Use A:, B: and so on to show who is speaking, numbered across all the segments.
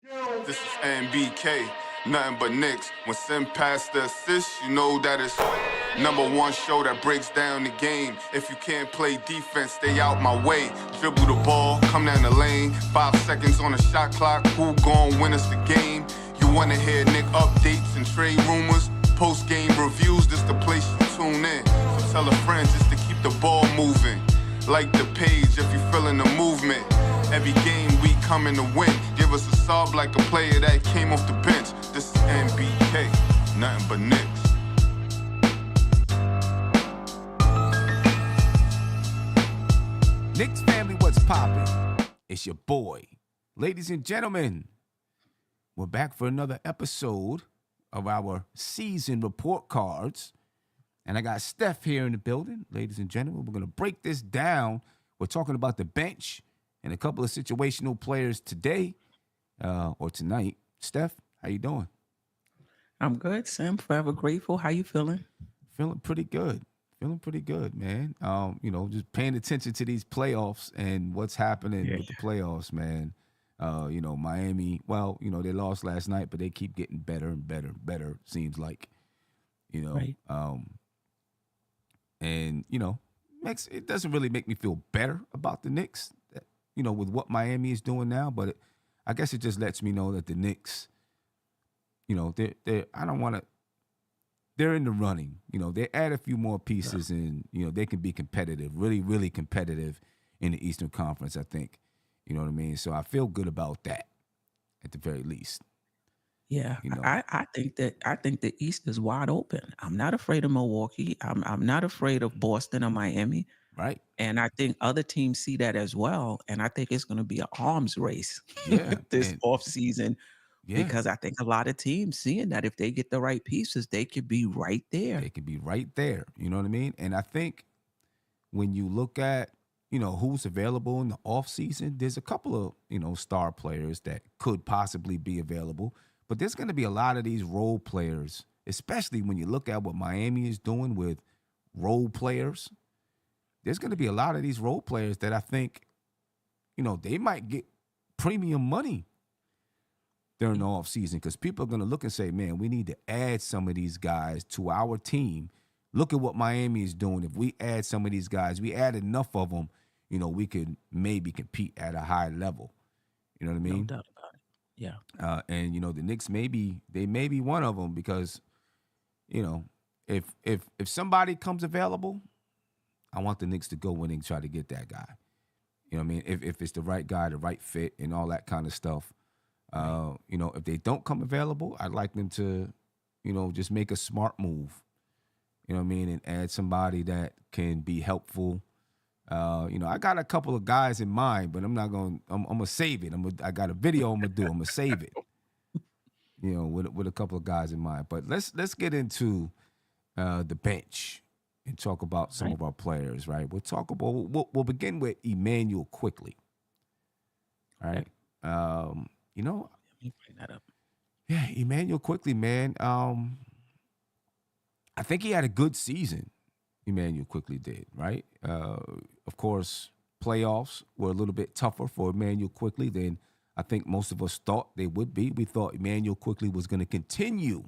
A: This is NBK, nothing but Knicks. When Sim passed the assist, you know that it's number one show that breaks down the game. If you can't play defense, stay out my way. Dribble the ball, come down the lane. 5 seconds on the shot clock, who gon' win us the game? You wanna hear Nick updates and trade rumors? Post-game reviews, this the place you tune in. So tell a friend just to keep the ball moving. Like the page if you feeling the movement. Every game we coming to win. Give us a sub like a player that came off the bench. This is NBK, nothing but Knicks.
B: Knicks family, what's poppin'? It's your boy. Ladies and gentlemen, we're back for another episode of our season report cards. And I got Steph here in the building. Ladies and gentlemen, we're going to break this down. We're talking about the bench and a couple of situational players today or tonight. Steph, how you doing?
C: I'm good, Sam. Forever grateful. How you feeling?
B: Feeling pretty good. Man. Just paying attention to these playoffs and what's happening with the playoffs, man. Miami, they lost last night, but they keep getting better and better, seems like.
C: Right.
B: It doesn't really make me feel better about the Knicks, with what Miami is doing now, but I guess it just lets me know that the Knicks, they're in the running. They add a few more pieces and, they can be competitive, really, really competitive in the Eastern Conference, I think. You know what I mean? So I feel good about that at the very least.
C: Yeah, I think the East is wide open. I'm not afraid of Milwaukee. I'm not afraid of Boston or Miami.
B: Right.
C: And I think other teams see that as well. And I think it's going to be an arms race this offseason because I think a lot of teams seeing that if they get the right pieces, they could be right there.
B: They could be right there. You know what I mean? And I think when you look at, who's available in the offseason, there's a couple of, star players that could possibly be available. But there's going to be a lot of these role players, especially when you look at what Miami is doing with role players. There's going to be a lot of these role players that I think, they might get premium money during the offseason because people are going to look and say, man, we need to add some of these guys to our team. Look at what Miami is doing. If we add some of these guys, we add enough of them, we could maybe compete at a high level. You know what I mean?
C: No doubt about it. Yeah.
B: And the Knicks may be one of them because, if somebody comes available, I want the Knicks to go in and try to get that guy. You know what I mean? If it's the right guy, the right fit, and all that kind of stuff. If they don't come available, I'd like them to, just make a smart move. You know what I mean? And add somebody that can be helpful. I got a couple of guys in mind, but I'm gonna save it. I got a video I'm gonna do. I'm gonna save it. With a couple of guys in mind. But let's get into the bench and talk about some of our players, right? We'll begin with Immanuel Quickley. All right.
C: Let me bring that up.
B: Yeah, Immanuel Quickley, man. I think he had a good season. Immanuel Quickley did, right? Of course, playoffs were a little bit tougher for Immanuel Quickley than I think most of us thought they would be. We thought Immanuel Quickley was going to continue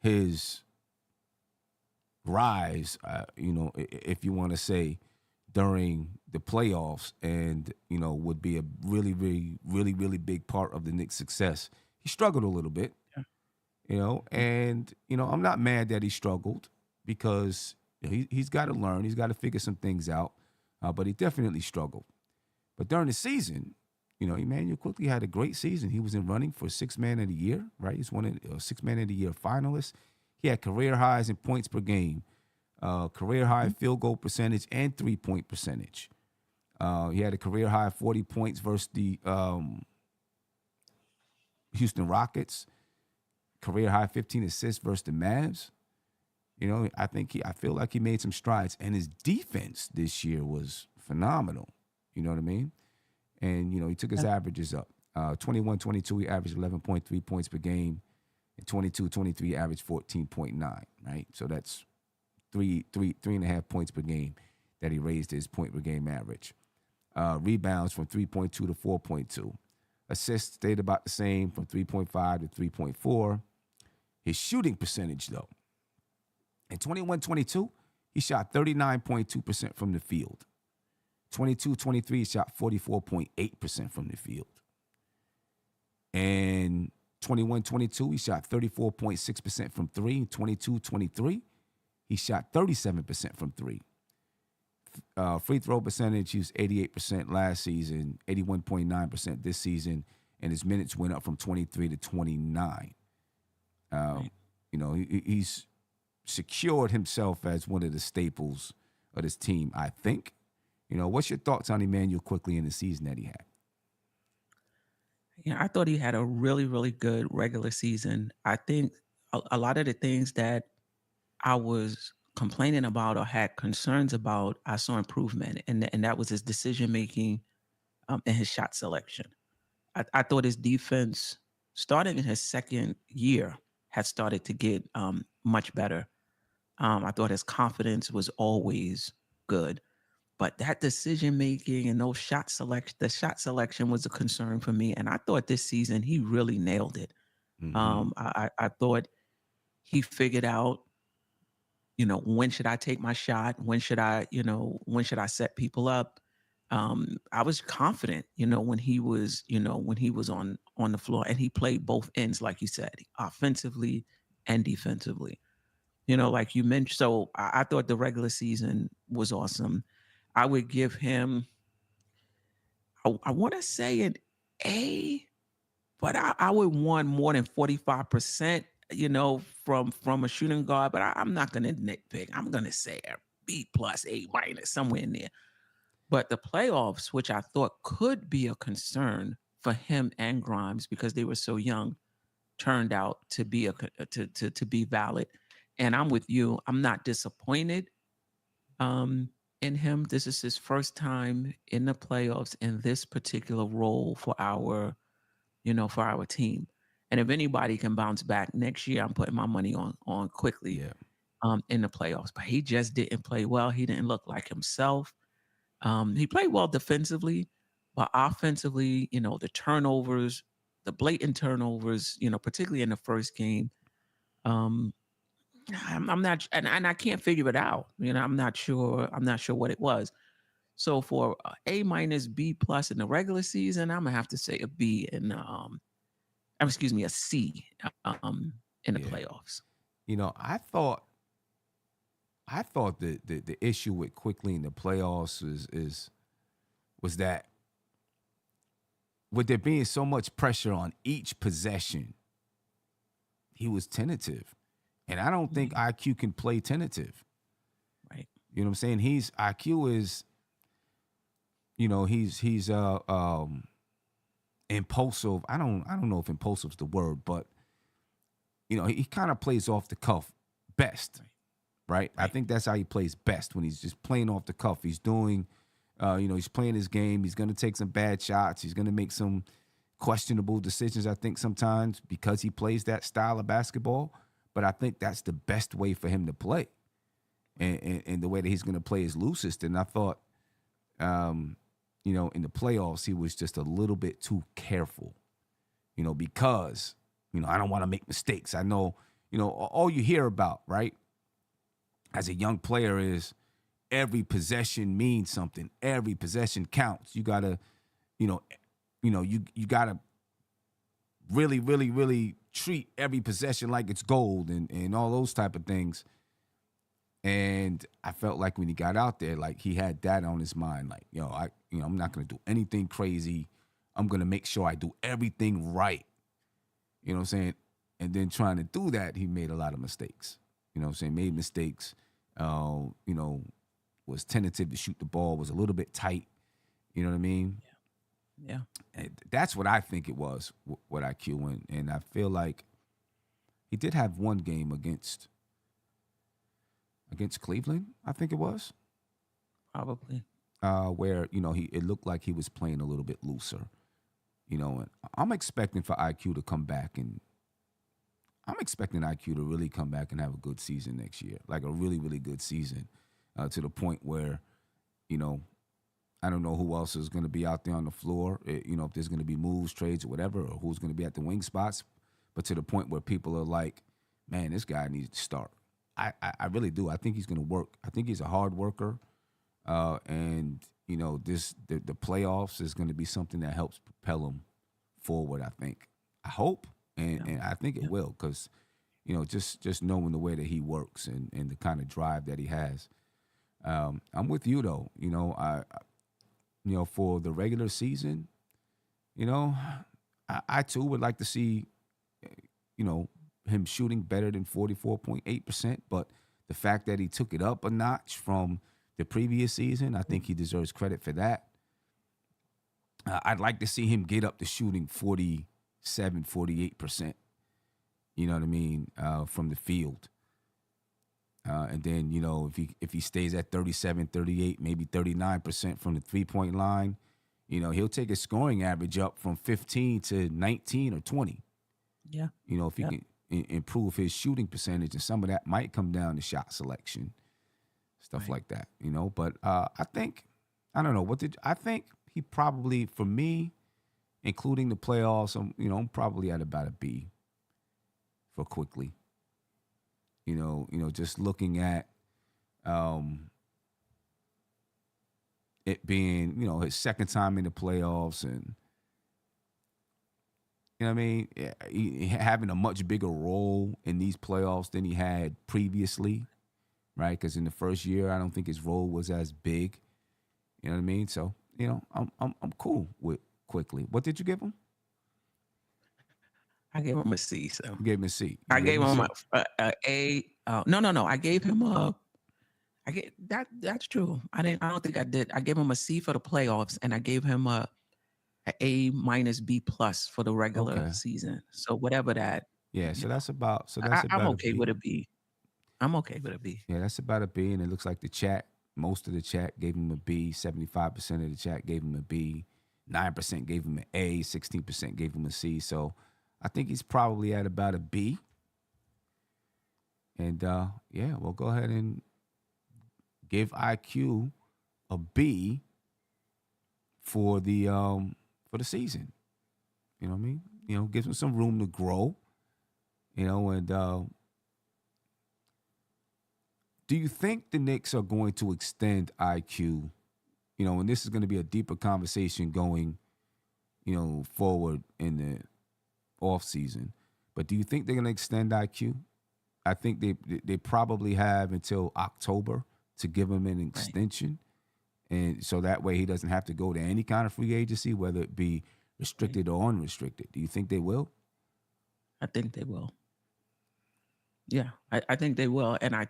B: his rise, if you want to say, during the playoffs and, would be a really, really, really, really big part of the Knicks' success. He struggled a little bit, and, I'm not mad that he struggled because he's got to learn. He's got to figure some things out, but he definitely struggled. But during the season, Immanuel Quickley had a great season. He was in running for Sixth Man of the Year, right? He's one of the Sixth Man of the Year finalists. He had career highs in points per game, career high field goal percentage, and 3-point percentage. He had a career high 40 points versus the Houston Rockets, career high 15 assists versus the Mavs. I feel like he made some strides, and his defense this year was phenomenal. You know what I mean? And, he took his averages up. 21-22, he averaged 11.3 points per game. And 22-23, averaged 14.9, right? So that's three and a half points per game that he raised his point per game average. Rebounds from 3.2 to 4.2. Assists stayed about the same from 3.5 to 3.4. His shooting percentage, though, in 21-22, he shot 39.2% from the field. 22-23, he shot 44.8% from the field. And 21-22, he shot 34.6% from three. 22-23, he shot 37% from three. Free throw percentage, he was 88% last season, 81.9% this season, and his minutes went up from 23 to 29.
C: Right.
B: You know, he's secured himself as one of the staples of this team, I think. You know, what's your thoughts on Immanuel Quickley in the season that he had?
C: Yeah, I thought he had a really, really good regular season. I think a lot of the things that I was complaining about or had concerns about, I saw improvement, and that was his decision making and his shot selection. I thought his defense, starting in his second year, had started to get much better. I thought his confidence was always good, but that decision making and those the shot selection was a concern for me. And I thought this season he really nailed it.
B: Mm-hmm.
C: I thought he figured out, when should I take my shot? When should I set people up? I was confident, when he was on the floor, and he played both ends, like you said, offensively and defensively. Like you mentioned. So I thought the regular season was awesome. I would give him, I want to say an A, but I would want more than 45%, from a shooting guard. But I'm not going to nitpick. I'm going to say a B plus, A minus, somewhere in there. But the playoffs, which I thought could be a concern for him and Grimes because they were so young, turned out to be to be valid. And I'm with you. I'm not disappointed in him. This is his first time in the playoffs in this particular role for our team. And if anybody can bounce back next year, I'm putting my money on Quickley in the playoffs. But he just didn't play well. He didn't look like himself. He played well defensively, but offensively, the turnovers, the blatant turnovers, particularly in the first game, um, I'm not, and I can't figure it out. I'm not sure. I'm not sure what it was. So for A minus, B plus in the regular season, I'm gonna have to say a B in excuse me, a C in the
B: Yeah.
C: playoffs.
B: I thought the issue with Quickley in the playoffs was that with there being so much pressure on each possession, he was tentative. And I don't think IQ can play tentative.
C: Right.
B: You know what I'm saying? IQ is, he's impulsive. I don't know if impulsive is the word, but he kind of plays off the cuff best. Right? I think that's how he plays best, when he's just playing off the cuff. He's doing, he's playing his game. He's going to take some bad shots. He's going to make some questionable decisions, I think, sometimes because he plays that style of basketball. But I think that's the best way for him to play. And the way that he's going to play is loosest. And I thought, in the playoffs, he was just a little bit too careful, because, I don't want to make mistakes. I know, all you hear about, right, as a young player is every possession means something. Every possession counts. You gotta, you gotta really, really, really treat every possession like it's gold and all those type of things. And I felt like when he got out there, like he had that on his mind. Like, I'm not gonna do anything crazy. I'm gonna make sure I do everything right. You know what I'm saying? And then trying to do that, he made a lot of mistakes. You know what I'm saying? Made mistakes. Was tentative to shoot the ball, was a little bit tight. You know what I mean?
C: Yeah.
B: And that's what I think it was with IQ. And I feel like he did have one game against Cleveland, I think it was.
C: Probably.
B: Where, it looked like he was playing a little bit looser. And I'm expecting for IQ to come back, and I'm expecting IQ to really come back and have a good season next year, like a really, really good season, to the point where, I don't know who else is going to be out there on the floor. If there's going to be moves, trades, or whatever, or who's going to be at the wing spots. But to the point where people are like, man, this guy needs to start. I really do. I think he's going to work. I think he's a hard worker. And the playoffs is going to be something that helps propel him forward, I think. I hope, and I think it will, because, just knowing the way that he works and the kind of drive that he has. I'm with you, though. For the regular season, I too would like to see, him shooting better than 44.8%. But the fact that he took it up a notch from the previous season, I think he deserves credit for that. I'd like to see him get up to shooting 47, 48%. You know what I mean? From the field. And then, if he stays at 37, 38, maybe 39% from the three-point line, he'll take his scoring average up from 15 to 19 or 20.
C: Yeah.
B: If he can improve his shooting percentage, and some of that might come down to shot selection, stuff like that, But I think, I don't know, I think he probably, for me, including the playoffs, I'm probably at about a B for Quickley. Just looking at it being, his second time in the playoffs, and having a much bigger role in these playoffs than he had previously, right? Because in the first year, I don't think his role was as big. You know what I mean? So, I'm cool with Quickley. What did you give him?
C: I gave him a C. So
B: you gave him a C.
C: I gave him a A. No. I gave him a. That's true. I don't think I did. I gave him a C for the playoffs, and I gave him a A minus B plus for the regular season. So whatever that.
B: Yeah. So that's about.
C: I'm okay with a B. I'm okay with a B.
B: Yeah, that's about a B, and it looks like most of the chat gave him a B. 75% of the chat gave him a B. 9% gave him an A. 16% gave him a C. So I think he's probably at about a B. And we'll go ahead and give IQ a B for the season. You know what I mean? Gives him some room to grow. And do you think the Knicks are going to extend IQ? And this is going to be a deeper conversation going, forward in the off season. But do you think they're going to extend IQ? I think they probably have until October to give him an extension. And so that way he doesn't have to go to any kind of free agency, whether it be restricted or unrestricted. Do you think they will?
C: I think they will. Yeah, I think they will. And I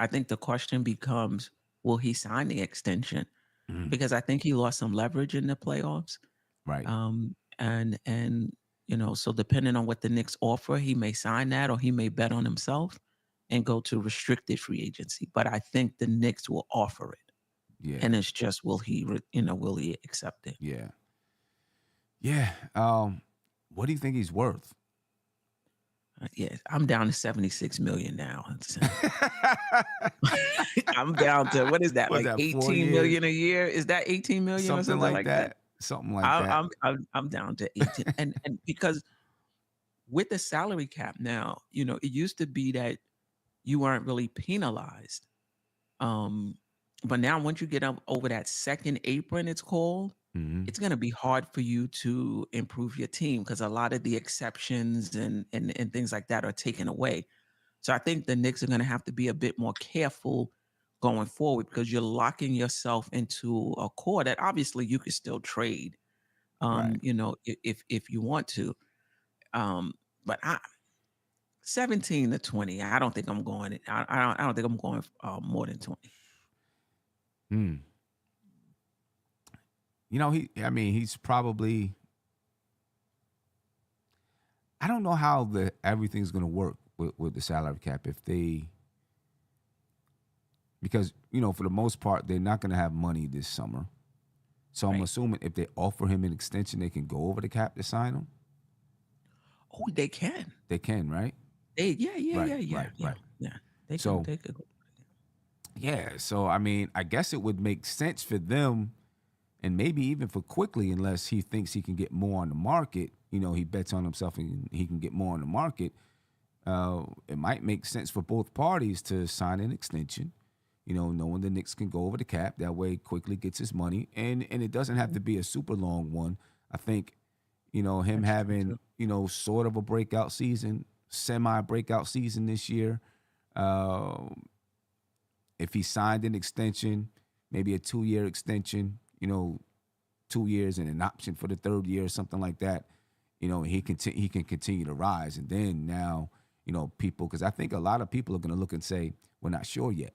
C: think the question becomes, will he sign the extension? Mm-hmm. Because I think he lost some leverage in the playoffs.
B: Right.
C: So depending on what the Knicks offer, he may sign that, or he may bet on himself and go to restricted free agency. But I think the Knicks will offer it. Yeah. And it's just, will he accept it?
B: Yeah. Yeah. What do you think he's worth?
C: I'm down to $76 million now. I'm down to, what is that? Like that, 18 million a year? Is that 18 million
B: something
C: or something like that?
B: Something like that.
C: I'm down to 18. and because with the salary cap now, it used to be that you weren't really penalized. But now once you get up over that second apron, it's called, it's going to be hard for you to improve your team, because a lot of the exceptions and things like that are taken away. So I think the Knicks are going to have to be a bit more careful going forward, because you're locking yourself into a core that obviously you could still trade, right. If you want to. But 17 to 20, I don't think I'm going. I don't think I'm going more than 20.
B: He's probably, I don't know how everything's going to work with the salary cap because, for the most part, they're not going to have money this summer. So right. I'm assuming if they offer him an extension, they can go over the cap to sign him.
C: Oh, they can.
B: They can, right?
C: Yeah.
B: Right.
C: Yeah. They could go.
B: Yeah. So, I guess it would make sense for them and maybe even for Quickley, unless he thinks he can get more on the market. He bets on himself and he can get more on the market. It might make sense for both parties to sign an extension. Knowing the Knicks can go over the cap. That way, Quickley gets his money, and it doesn't have to be a super long one. I think, him having, sort of a breakout season, semi-breakout season this year. If he signed an extension, maybe a 2-year extension, 2 years and an option for the third year or something like that, he can continue to rise. And then now, people, because I think a lot of people are going to look and say, we're not sure yet.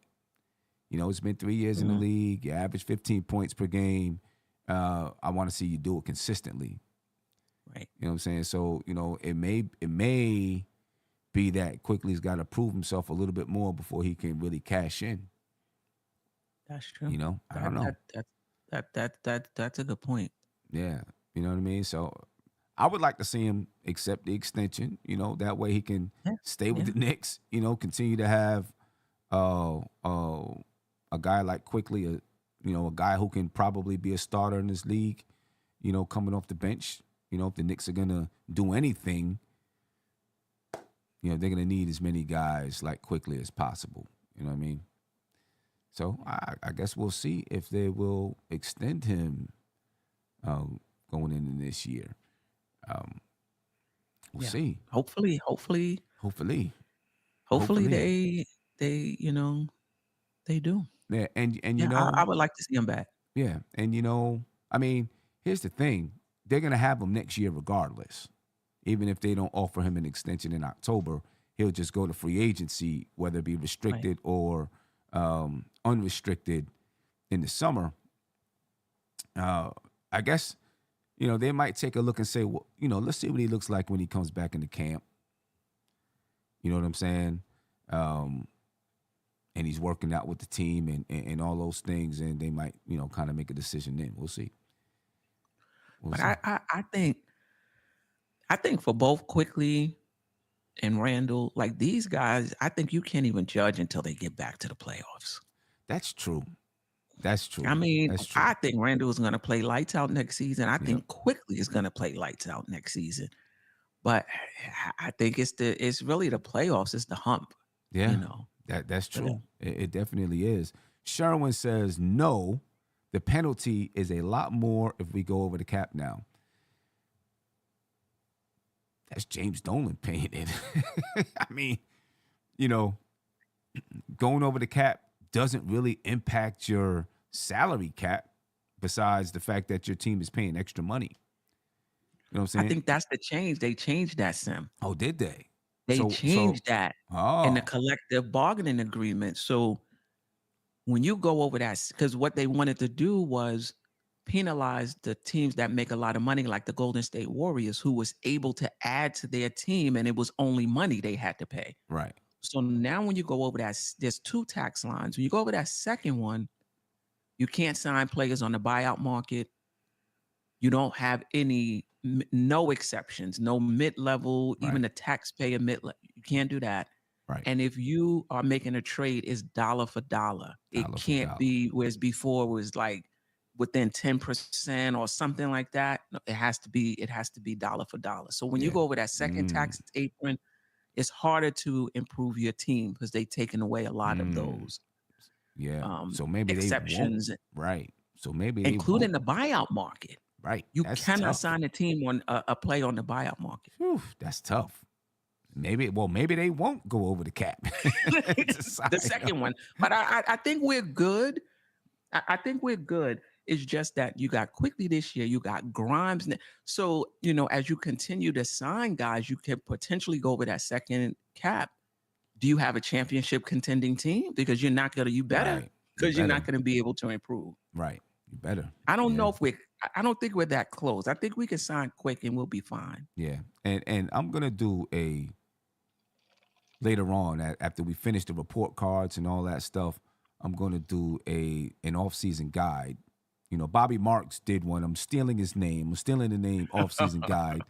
B: It's been 3 years in the league. You average 15 points per game. I want to see you do it consistently.
C: Right.
B: You know what I'm saying? So, it may be that Quickley's got to prove himself a little bit more before he can really cash in.
C: That's true.
B: I don't know.
C: That's a good point.
B: Yeah. You know what I mean? So I would like to see him accept the extension, that way he can stay with the Knicks, continue to have a guy like Quickley, a guy who can probably be a starter in this league, coming off the bench. If the Knicks are going to do anything, they're going to need as many guys like Quickley as possible. You know what I mean? So I guess we'll see if they will extend him going into this year. We'll see.
C: Hopefully they they do.
B: Yeah, and
C: I would like to see him back.
B: Yeah, and I mean, here's the thing: they're gonna have him next year regardless. Even if they don't offer him an extension in October, he'll just go to free agency, whether it be restricted or unrestricted in the summer. I guess, they might take a look and say, well, let's see what he looks like when he comes back into camp. You know what I'm saying? And he's working out with the team and all those things, and they might, kind of make a decision then. We'll see.
C: But I think for both Quickley and Randall, like these guys, I think you can't even judge until they get back to the playoffs.
B: That's true. That's true.
C: I mean,
B: That's true.
C: I think Randall is going to play lights out next season. I think Quickley is going to play lights out next season. But I think it's really the playoffs. It's the hump.
B: Yeah, that's true. It definitely is. Sherwin says, no, the penalty is a lot more if we go over the cap now. That's James Dolan paying it. I mean, going over the cap doesn't really impact your salary cap besides the fact that your team is paying extra money. You know what I'm saying?
C: I think that's the change. They changed that, Sim.
B: Oh, did they?
C: They changed that in the collective bargaining agreement. So when you go over that, because what they wanted to do was penalize the teams that make a lot of money, like the Golden State Warriors, who was able to add to their team, and it was only money they had to pay.
B: Right.
C: So now when you go over that, there's 2 tax lines. When you go over that second one, you can't sign players on the buyout market. You don't have no exceptions, no mid-level, even the taxpayer mid-level. You can't do that.
B: Right.
C: And if you are making a trade, it's dollar for dollar. It can't be, whereas before it was like within 10% or something like that. No, it has to be dollar for dollar. So when you go over that second tax apron, it's harder to improve your team because they've taken away a lot of those.
B: Yeah. So maybe
C: exceptions.
B: They won't. Right. So maybe
C: including the buyout market.
B: Right.
C: You cannot sign a team on a play on the buyout market.
B: Whew, that's tough. Maybe they won't go over the cap.
C: The second one. But I think we're good. I think we're good. It's just that you got Quickley this year. You got Grimes. So, as you continue to sign guys, you can potentially go over that second cap. Do you have a championship contending team? Because you're not going to, you better. Because you're not going to be able to improve.
B: Right. You better.
C: I don't know if I don't think we're that close. I think we can sign quick and we'll be fine.
B: Yeah. And I'm going to do later on, after we finish the report cards and all that stuff, I'm going to do an off-season guide. Bobby Marks did one. I'm stealing his name. I'm stealing the name off-season guide.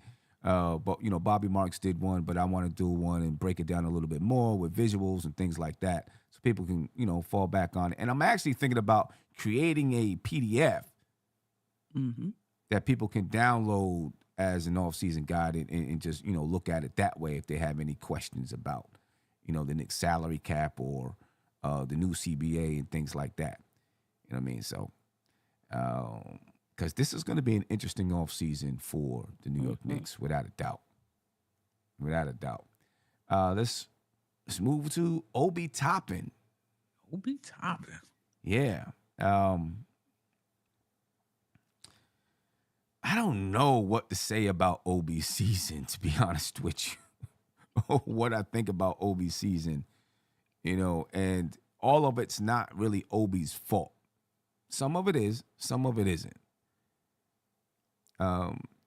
B: But Bobby Marks did one, but I want to do one and break it down a little bit more with visuals and things like that so people can, fall back on it. And I'm actually thinking about creating a PDF that people can download as an off-season guide and just, look at it that way if they have any questions about, the Knicks salary cap or the new CBA and things like that. You know what I mean? So, because this is going to be an interesting offseason for the New York Knicks, without a doubt. Without a doubt. Let's move to Obi Toppin.
C: Obi Toppin.
B: Yeah. I don't know what to say about Obi's season, to be honest with you. What I think about Obi's season, and all of it's not really Obi's fault. Some of it is, some of it isn't.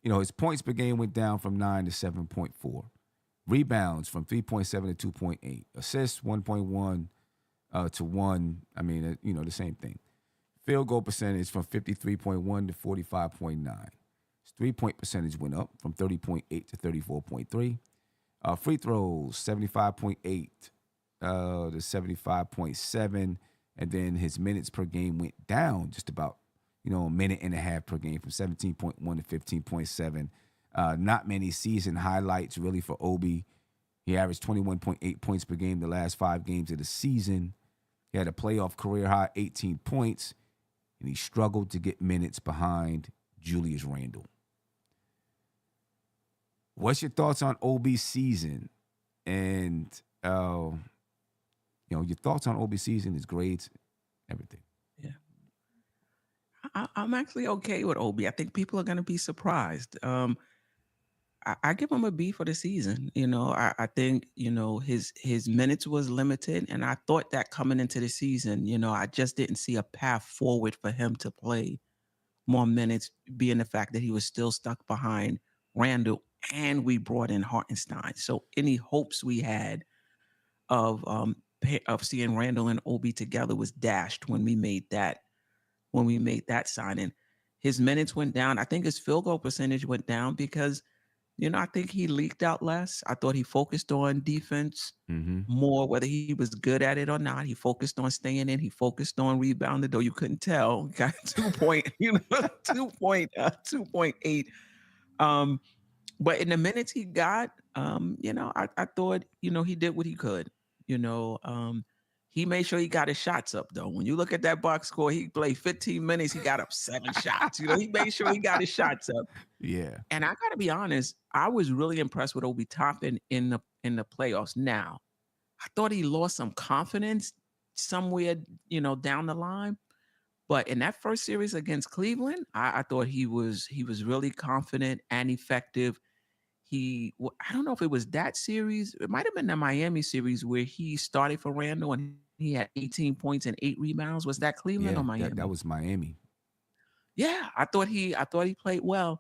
B: His points per game went down from 9 to 7.4. Rebounds from 3.7 to 2.8. Assists 1.1 to 1. I mean, the same thing. Field goal percentage from 53.1 to 45.9. His three-point percentage went up from 30.8 to 34.3. Free throws 75.8 to 75.7. And then his minutes per game went down just about, a minute and a half per game from 17.1 to 15.7. Not many season highlights really for Obi. He averaged 21.8 points per game the last 5 games of the season. He had a playoff career high 18 points, and he struggled to get minutes behind Julius Randle. What's your thoughts on Obi's season? And, your thoughts on Obi's season, his grades, everything.
C: Yeah. I'm actually okay with Obi. I think people are going to be surprised. I give him a B for the season. I think, his minutes was limited. And I thought that coming into the season, I just didn't see a path forward for him to play more minutes, being the fact that he was still stuck behind Randall and we brought in Hartenstein. So any hopes we had of seeing Randall and Obi together was dashed when we made that signing. His minutes went down. I think his field goal percentage went down because, I think he leaked out less. I thought he focused on defense more, whether he was good at it or not. He focused on staying in. He focused on rebounding, though you couldn't tell. Got 2.8. But in the minutes he got, I thought, he did what he could. He made sure he got his shots up, though. When you look at that box score, he played 15 minutes. He got up 7 shots. He made sure he got his shots up.
B: Yeah.
C: And I got to be honest, I was really impressed with Obi Toppin in the playoffs. Now, I thought he lost some confidence somewhere, down the line. But in that first series against Cleveland, I thought he was really confident and effective. I don't know if it was that series. It might have been the Miami series where he started for Randall and he had 18 points and 8 rebounds. Was that Cleveland or Miami?
B: That was Miami.
C: Yeah, I thought he played well.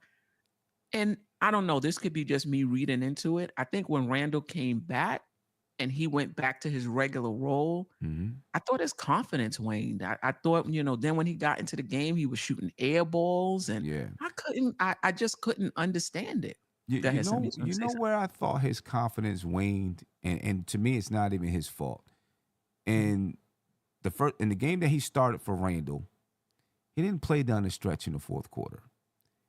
C: And I don't know, this could be just me reading into it. I think when Randall came back and he went back to his regular role, I thought his confidence waned. I thought, then when he got into the game, he was shooting air balls and I just couldn't understand it.
B: You know where I thought his confidence waned, and to me, it's not even his fault. In the game that he started for Randall, he didn't play down the stretch in the fourth quarter,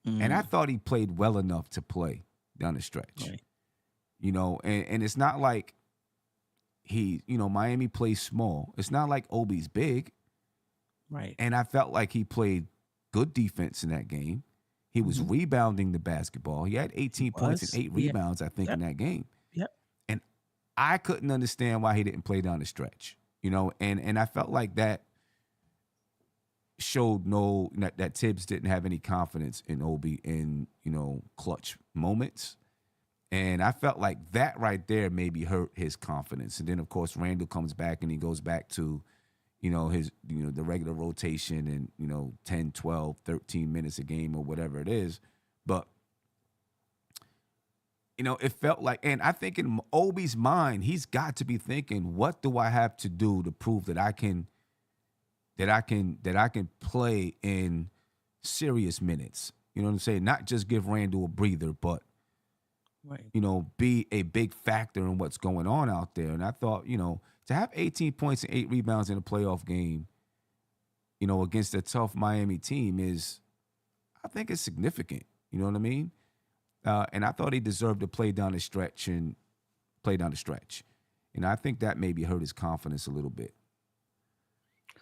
B: and I thought he played well enough to play down the stretch.
C: Right.
B: And it's not like Miami plays small. It's not like Obi's big,
C: right?
B: And I felt like he played good defense in that game. He was rebounding the basketball. He had 18 points and 8 rebounds, I think, in that game.
C: Yep.
B: And I couldn't understand why he didn't play down the stretch, and I felt like that showed that Tibbs didn't have any confidence in Obi in, clutch moments. And I felt like that right there maybe hurt his confidence. And then, of course, Randall comes back and he goes back to, his, the regular rotation and, 10, 12, 13 minutes a game or whatever it is. But, it felt like, and I think in Obi's mind, he's got to be thinking, what do I have to do to prove that I can play in serious minutes? You know what I'm saying? Not just give Randall a breather, but,
C: right,
B: be a big factor in what's going on out there. And I thought, to have 18 points and 8 rebounds in a playoff game, against a tough Miami team is, I think it's significant. You know what I mean? And I thought he deserved to play down the stretch and play down the stretch. And I think that maybe hurt his confidence a little bit.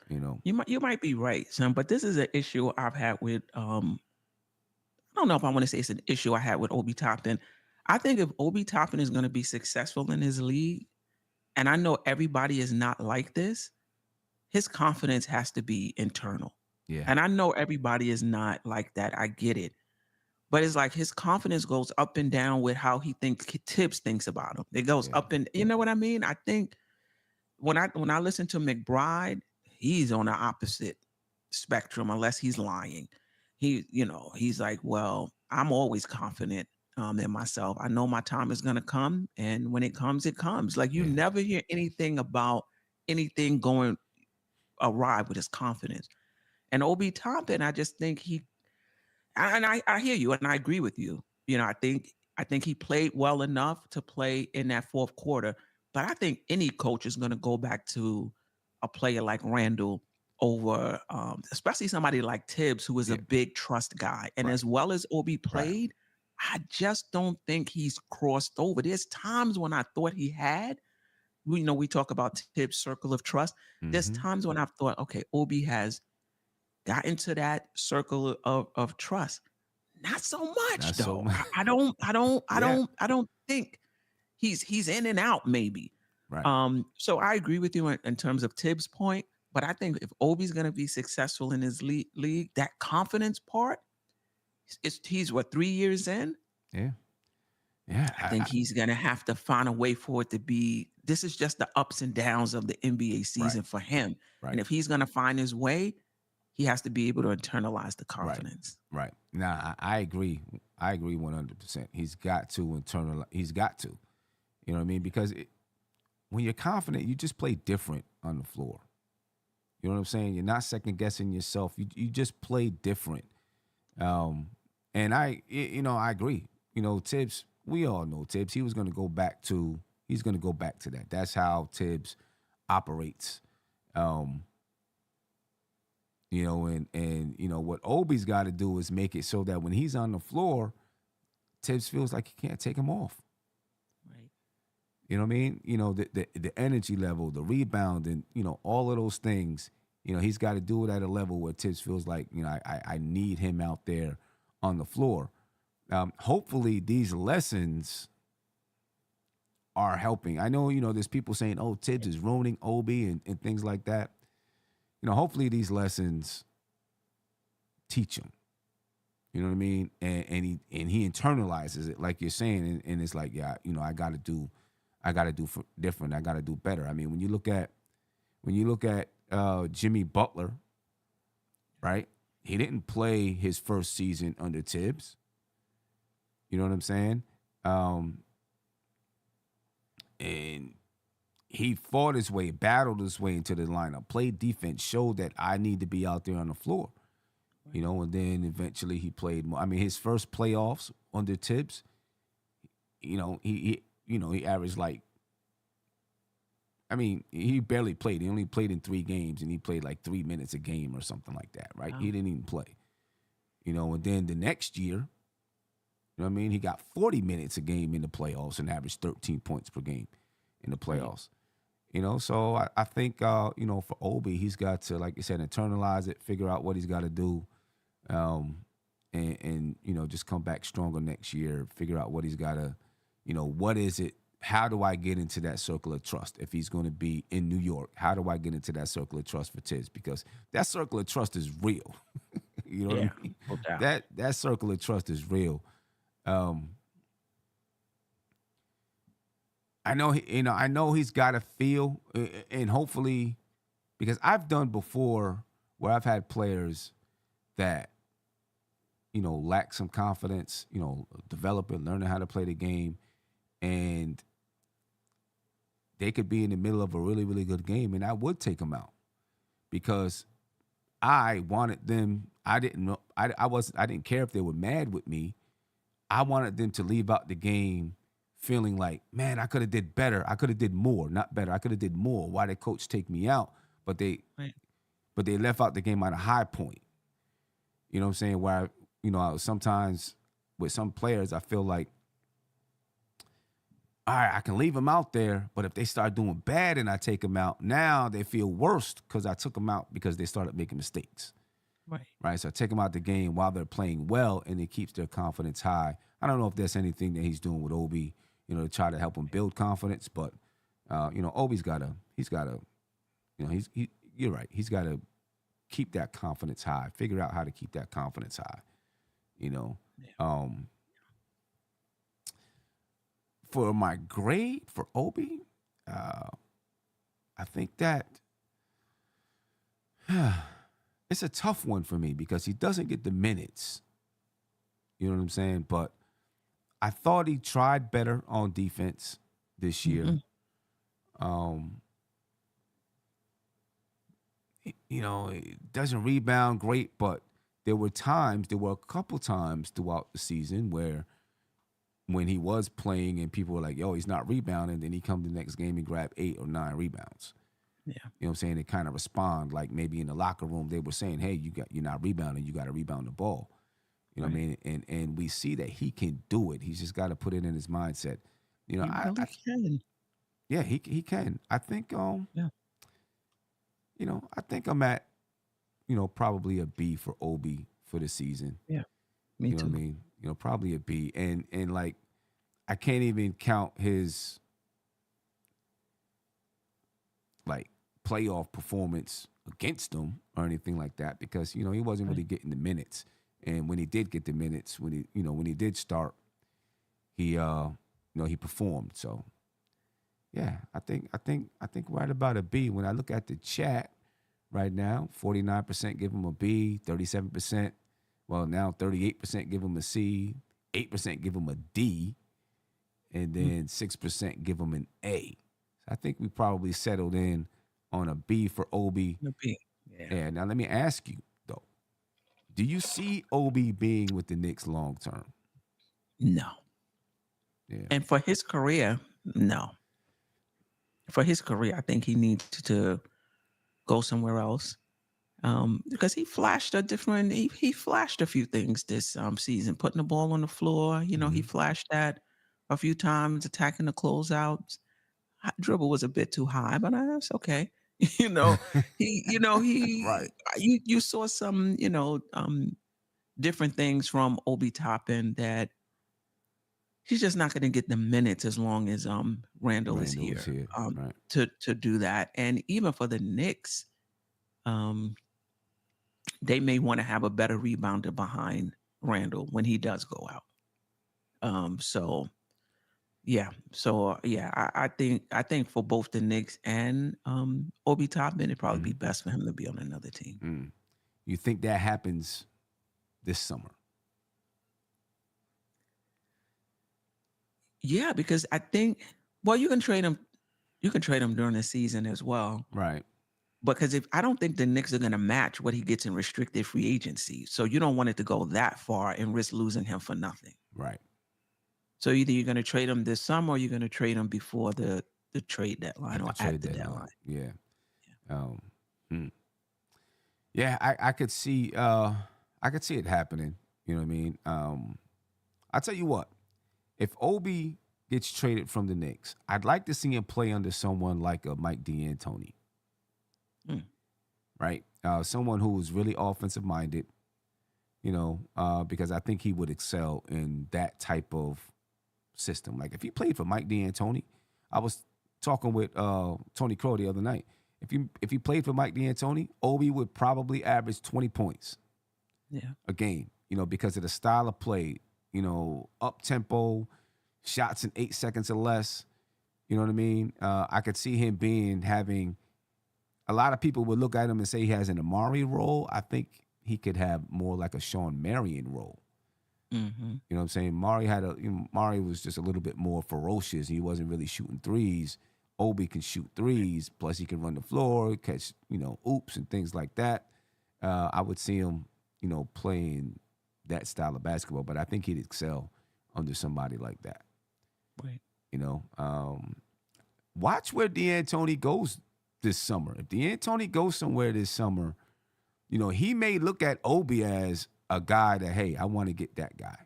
B: You know,
C: You might be right, son. But this is an issue I've had with I don't know if I want to say it's an issue I had with Obi Toppin. I think if Obi Toppin is going to be successful in his league, and I know everybody is not like this, his confidence has to be internal.
B: yeah,
C: And I know everybody is not like that. I get it. But it's like his confidence goes up and down with how he thinks Tibbs thinks about him. It goes
B: yeah,
C: up and you know what I mean? I think when I listen to McBride, he's on the opposite spectrum unless he's lying. He's like, well, I'm always confident in myself. I know my time is gonna come, and when it comes, it comes. Like you
B: yeah,
C: never hear anything about anything going awry with his confidence. And Obi Toppin, I just think I hear you and I agree with you. I think he played well enough to play in that fourth quarter, but I think any coach is going to go back to a player like Randall over, especially somebody like Tibbs, who is a
B: yeah.
C: big trust guy. And
B: Right,
C: as well as Obi
B: right.
C: played, I just don't think he's crossed over. There's times when I thought he had. We talk about Tibbs' circle of trust. There's
B: Mm-hmm.
C: times when I've thought, okay, Obi has got into that circle of trust. Not so much
B: Not so
C: though.
B: much. Yeah,
C: I don't think he's in and out maybe.
B: right.
C: So I agree with you in terms of Tibbs' point, but I think if Obi's going to be successful in his league, that confidence part, he's what 3 years in.
B: Yeah, yeah.
C: I think he's going to have to find a way for it to be. This is just the ups and downs of the NBA
B: Right,
C: season for him, and
B: right,
C: if he's going to find his way, he has to be able to internalize the
B: right,
C: confidence.
B: right. Now, I agree. I agree 100%. He's got to internal. He's got to. You know what I mean? Because when you're confident, you just play different on the floor. You know what I'm saying? You're not second guessing yourself. You just play different. Um, and I agree. Tibbs. We all know Tibbs. He was going to go back to. He's going to go back to that. That's how Tibbs operates. Um, and what Obi's got to do is make it so that when he's on the floor, Tibbs feels like he can't take him off.
C: Right.
B: You know what I mean? The energy level, the rebound, and all of those things. He's got to do it at a level where Tibbs feels like I need him out there on the floor. Hopefully, these lessons are helping. I know there's people saying, "Oh, Tibbs is ruining Obi" and things like that. Hopefully these lessons teach him. You know what I mean? And he internalizes it, like you're saying, and it's like, yeah, I got to do different. I got to do better. I mean, when you look at Jimmy Butler, right? He didn't play his first season under Tibbs. You know what I'm saying? And he fought his way, battled his way into the lineup, played defense, showed that I need to be out there on the floor. And then eventually he played more. I mean, his first playoffs under Tibbs, he averaged like, I mean, he barely played. He only played in 3 games, and he played like 3 minutes a game or something like that, right?
C: Wow.
B: He didn't even play. And then the next year, you know what I mean? He got 40 minutes a game in the playoffs and averaged 13 points per game in the playoffs. So I think, for Obi, he's got to, like you said, internalize it, figure out what he's got to do, and just come back stronger next year, figure out what he's got to, what is it? How do I get into that circle of trust? If he's going to be in New York, how do I get into that circle of trust for Tibbs? Because that circle of trust is real. You know what I mean?
C: No doubt.
B: That circle of trust is real. I know he's got to feel, and hopefully, because I've done before where I've had players that, lack some confidence, developing, learning how to play the game, and they could be in the middle of a really, really good game, and I would take them out because I wanted them. I didn't care if they were mad with me. I wanted them to leave out the game feeling like, man, I could have did better. I could have did more, not better. I could have did more. Why did coach take me out? But they
C: Right.
B: left out the game on a high point. You know what I'm saying? Where sometimes with some players, I feel like, all right, I can leave them out there, but if they start doing bad and I take them out, now they feel worse because I took them out because they started making mistakes. Right. So I take them out the game while they're playing well, and it keeps their confidence high. I don't know if there's anything that he's doing with Obi, to try to help him build confidence, but Obi's he's gotta, you're right. He's gotta keep that confidence high, figure out how to keep that confidence high, Yeah. For my grade for Obi, I think that it's a tough one for me because he doesn't get the minutes. You know what I'm saying? But I thought he tried better on defense this year. He doesn't rebound great, but there were a couple times throughout the season where when he was playing and people were like, yo, he's not rebounding, then he come the next game and grab 8 or 9 rebounds.
C: Yeah.
B: You know what I'm saying? They kind of respond like maybe in the locker room they were saying, hey, you're not rebounding, you got to rebound the ball. You know what I mean? And we see that he can do it. He's just got to put it in his mindset.
C: He really can.
B: Yeah, he can. I think
C: Yeah.
B: I think I'm at probably a B for Obi for the season.
C: Yeah. Me
B: You know
C: too.
B: what I mean? Probably a B. And like I can't even count his like playoff performance against them or anything like that because he wasn't really getting the minutes. And when he did get the minutes, when he did start, he he performed. So yeah, I think right about a B. When I look at the chat right now, 49% give him a B, 37%, well now 38% give him a C, 8% give him a D, and then 6% give him an A. So I think we probably settled in on a B for Obi.
C: A B.
B: Yeah. Now let me ask you though, do you see Obi being with the Knicks long term?
C: No.
B: Yeah.
C: And for his career, no. For his career, I think he needs to go somewhere else. Because he flashed he flashed a few things this season, putting the ball on the floor. He flashed that a few times, attacking the closeouts. Dribble was a bit too high, but that's okay. he,
B: Right.
C: you saw some, different things from Obi Toppin that he's just not going to get the minutes as long as Randall is here,
B: right.
C: to do that. And even for the Knicks, they may want to have a better rebounder behind Randall when he does go out. I think for both the Knicks and Obi Toppin, it'd probably be best for him to be on another team.
B: You think that happens this summer?
C: Yeah, because I think you can trade him. You can trade him during the season as well.
B: Right.
C: Because I don't think the Knicks are going to match what he gets in restricted free agency. So you don't want it to go that far and risk losing him for nothing.
B: Right.
C: So either you're going to trade him this summer or you're going to trade him before the trade deadline or at the deadline.
B: Yeah. Yeah, I could see it happening. You know what I mean? I'll tell you what. If Obi gets traded from the Knicks, I'd like to see him play under someone like a Mike D'Antoni. Right? Someone who is really offensive minded, because I think he would excel in that type of system. Like if he played for Mike D'Antoni, I was talking with Tony Crow the other night. If he played for Mike D'Antoni, Obi would probably average 20 points a game, because of the style of play, up tempo, shots in 8 seconds or less. You know what I mean? I could see him having. A lot of people would look at him and say he has an Amari role. I think he could have more like a Sean Marion role.
C: Mm-hmm.
B: You know what I'm saying? Mari was just a little bit more ferocious. He wasn't really shooting threes. Obi can shoot threes, plus he can run the floor, catch, oops and things like that. I would see him, playing that style of basketball, but I think he'd excel under somebody like that.
C: Right.
B: Watch where D'Antoni goes this summer. If D'Antoni goes somewhere this summer, he may look at Obi as a guy that, hey, I want to get that guy.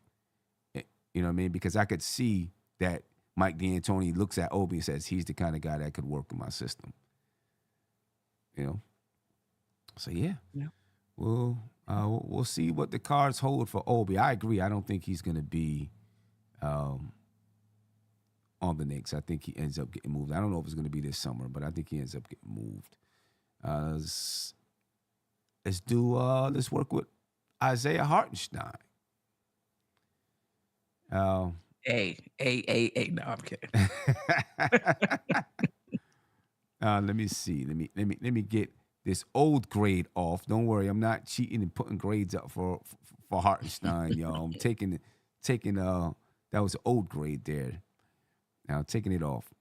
B: You know what I mean? Because I could see that Mike D'Antoni looks at Obi and says he's the kind of guy that could work in my system. You know? So yeah. We'll see what the cards hold for Obi. I agree. I don't think he's going to be on the Knicks. I think he ends up getting moved. I don't know if it's going to be this summer, but I think he ends up getting moved. Let's work with Isaiah Hartenstein.
C: Hey. No, I'm kidding.
B: Let me see. Let me get this old grade off. Don't worry, I'm not cheating and putting grades up for Hartenstein, y'all. I'm taking that was old grade there. Now taking it off.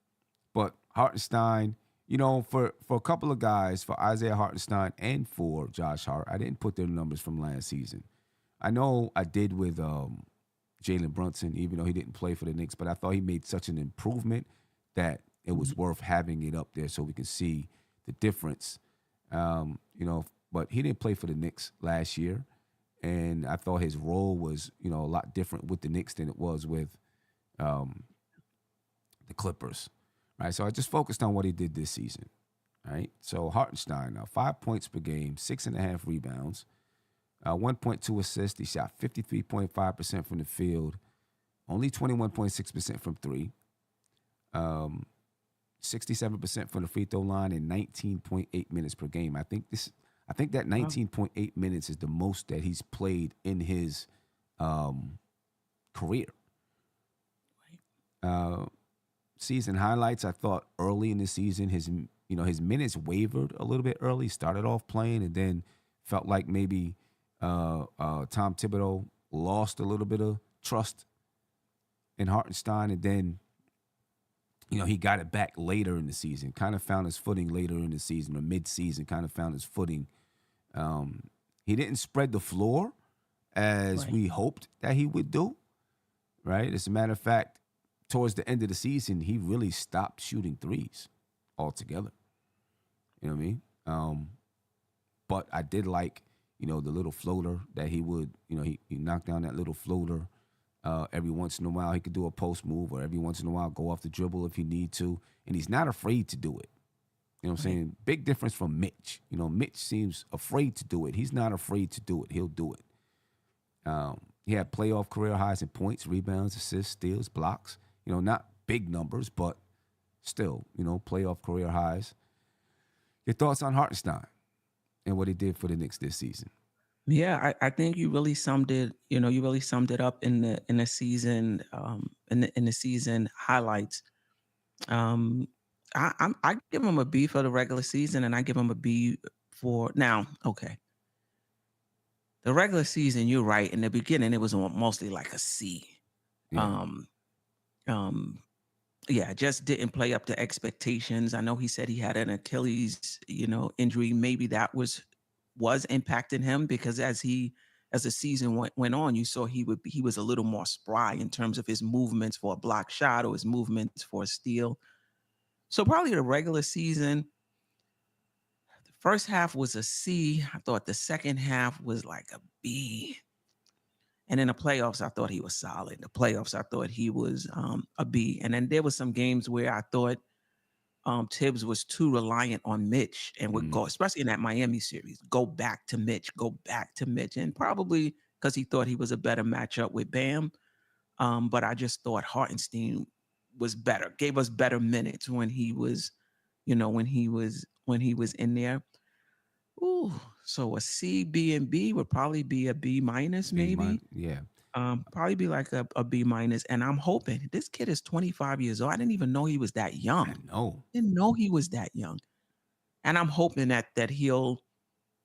B: But Hartenstein, for a couple of guys, for Isaiah Hartenstein and for Josh Hart, I didn't put their numbers from last season. I know I did with Jalen Brunson, even though he didn't play for the Knicks, but I thought he made such an improvement that it was worth having it up there so we can see the difference. But he didn't play for the Knicks last year, and I thought his role was, a lot different with the Knicks than it was with the Clippers, right? So I just focused on what he did this season, right? So Hartenstein, 5 points per game, 6.5 rebounds, 1.2 assists. He shot 53.5% from the field, only 21.6% from three, 67% from the free throw line, and 19.8 minutes per game. I think that 19.8 minutes is the most that he's played in his career. Season highlights, I thought early in the season his minutes wavered a little bit early. Started off playing and then felt like maybe Tom Thibodeau lost a little bit of trust in Hartenstein, and then he got it back later in the season. Kind of found his footing later in the season, or mid-season. Kind of found his footing. He didn't spread the floor as we hoped that he would do. Right. As a matter of fact, towards the end of the season, he really stopped shooting threes altogether. You know what I mean? But I did like, the little floater that he would, he knocked down that little floater. Every once in a while, he could do a post move, or every once in a while, go off the dribble if he need to. And he's not afraid to do it. You know what I'm saying? Big difference from Mitch. Mitch seems afraid to do it. He's not afraid to do it. He'll do it. He had playoff career highs in points, rebounds, assists, steals, blocks. Not big numbers, but still, playoff career highs. Your thoughts on Hartenstein and what he did for the Knicks this season?
C: Yeah, I think you really summed it. You really summed it up in the season, in the season highlights. I give him a B for the regular season, and I give him a B for now. Okay, the regular season, you're right. In the beginning, it was mostly like a C. Yeah. Just didn't play up to expectations. I know he said he had an Achilles, injury. Maybe that was impacting him, because as the season went on, you saw he was a little more spry in terms of his movements for a block shot or his movements for a steal. So probably the regular season, the first half was a C. I thought the second half was like a B. And in the playoffs, I thought he was solid. The playoffs, I thought he was a B. And then there was some games where I thought Tibbs was too reliant on Mitch and would go, especially in that Miami series, go back to Mitch. And probably because he thought he was a better matchup with Bam. But I just thought Hartenstein was better, gave us better minutes when he was, when he was in there. Ooh, so a C, B, and B would probably be a B minus, maybe.
B: Yeah.
C: Probably be like a B minus. And I'm hoping this kid is 25 years old. I didn't even know he was that young. Didn't know he was that young. And I'm hoping that he'll,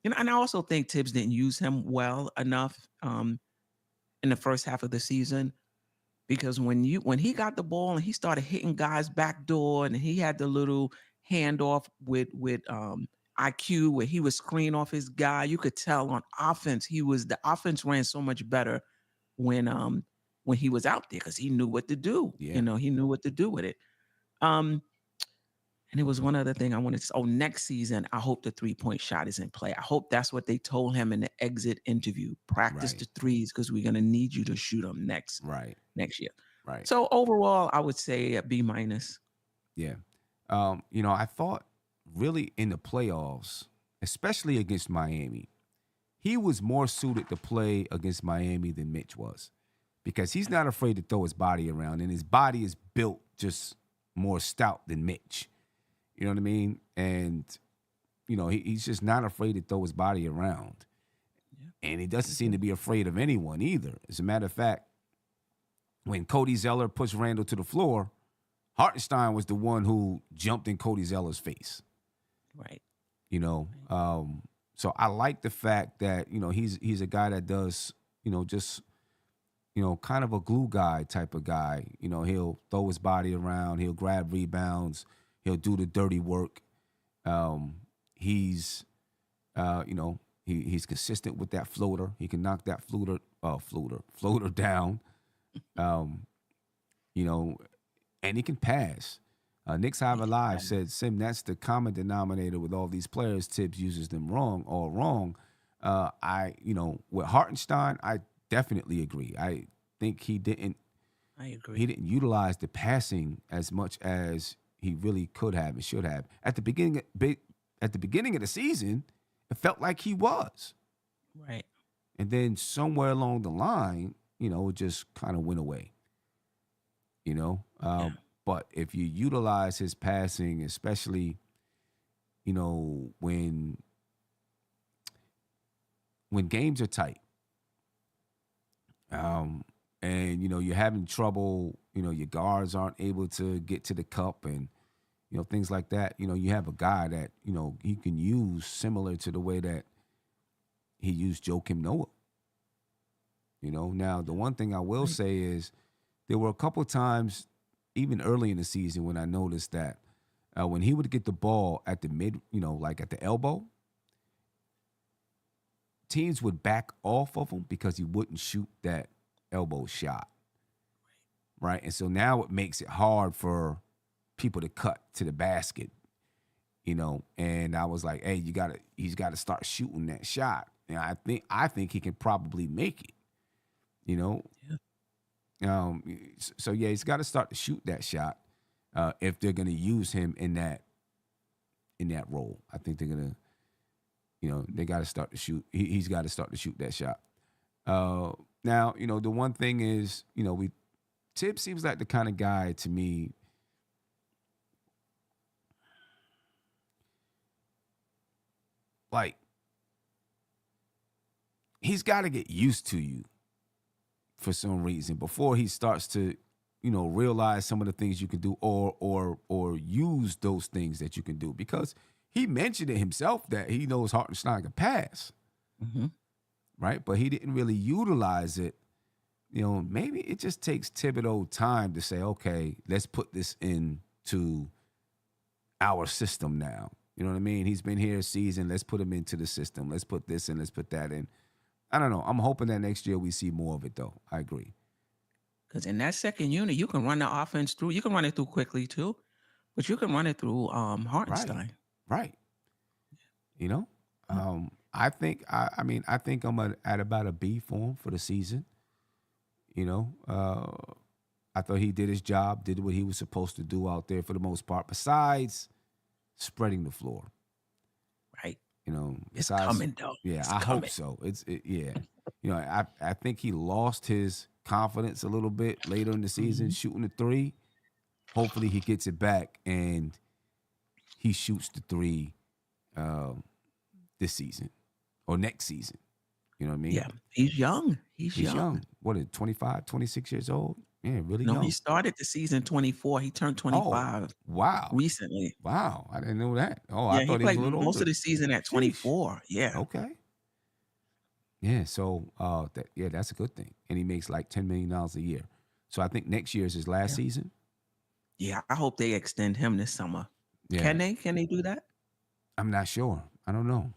C: and I also think Tibbs didn't use him well enough in the first half of the season, because when he got the ball and he started hitting guys backdoor, and he had the little handoff with IQ where he would screen off his guy, you could tell on offense the offense ran so much better when he was out there, because he knew what to do.
B: Yeah.
C: He knew what to do with it. And it was one other thing I wanted to say. Oh, next season, I hope the 3-point shot is in play. I hope that's what they told him in the exit interview. Practice
B: Right.
C: the threes because we're going to need you to shoot them next year.
B: Right.
C: So overall, I would say a B minus.
B: Yeah. I thought really in the playoffs, especially against Miami, he was more suited to play against Miami than Mitch was because he's not afraid to throw his body around, and his body is built just more stout than Mitch. You know what I mean? And, he's just not afraid to throw his body around.
C: Yeah.
B: And he doesn't seem to be afraid of anyone either. As a matter of fact, when Cody Zeller pushed Randall to the floor, Hartenstein was the one who jumped in Cody Zeller's face.
C: Right.
B: So I like the fact that, he's a guy that does, just, kind of a glue guy type of guy. He'll throw his body around, he'll grab rebounds, he'll do the dirty work. He's consistent with that floater. He can knock that floater down. And he can pass. Knicks Hive Alive said, Sim, that's the common denominator with all these players. Tibbs uses them all wrong. With Hartenstein, I definitely agree. I think he didn't utilize the passing as much as he really could have and should have. At the beginning of the season, it felt like he was.
C: Right.
B: And then somewhere along the line, it just kind of went away. But if you utilize his passing, especially, when games are tight, and you're having trouble, your guards aren't able to get to the cup and things like that. You have a guy that he can use similar to the way that he used Joakim Noah. Now the one thing I will say is there were a couple of times, even early in the season, when I noticed that when he would get the ball at the mid, like at the elbow, teams would back off of him because he wouldn't shoot that elbow shot. Right. And so now it makes it hard for people to cut to the basket, and I was like, hey, he's got to start shooting that shot. And I think he can probably make it,
C: Yeah.
B: So yeah, he's got to start to shoot that shot if they're going to use him in that role. I think they're going to, they got to start to shoot. He's got to start to shoot that shot. Now, the one thing is, Tibbs seems like the kind of guy to me. Like, he's got to get used to you for some reason before he starts to, realize some of the things you can do or use those things that you can do. Because he mentioned it himself that he knows Hartenstein can pass.
C: Mm-hmm.
B: Right? But he didn't really utilize it. Maybe it just takes Thibodeau time to say, okay, let's put this into our system now. You know what I mean? He's been here a season. Let's put him into the system. Let's put this in. Let's put that in. I don't know. I'm hoping that next year we see more of it, though. I agree.
C: Because in that second unit, you can run the offense through. You can run it through Quickley too, but you can run it through Hartenstein.
B: Right. I think I think I'm at about a B for him for the season. I thought he did his job, did what he was supposed to do out there for the most part. Besides spreading the floor.
C: Right.
B: It's
C: coming though.
B: Yeah,
C: it's
B: I
C: coming.
B: hope so. Yeah. I think he lost his confidence a little bit later in the season shooting the three. Hopefully he gets it back and he shoots the three this season or next season. You know what I mean?
C: Yeah. He's young. He's young.
B: What is 25, 26 years old? Yeah, really young.
C: No, he started the season 24. He turned 25.
B: Wow.
C: Recently.
B: Wow. I didn't know that. Oh,
C: Yeah,
B: I thought
C: he played
B: was a little
C: most
B: older.
C: of the season at 24.
B: Sheesh.
C: Yeah.
B: Okay. Yeah, so that's a good thing. And he makes like $10 million a year. So I think next year is his last season.
C: Yeah, I hope they extend him this summer.
B: Yeah.
C: Can they? Can they do that?
B: I'm not sure. I don't know.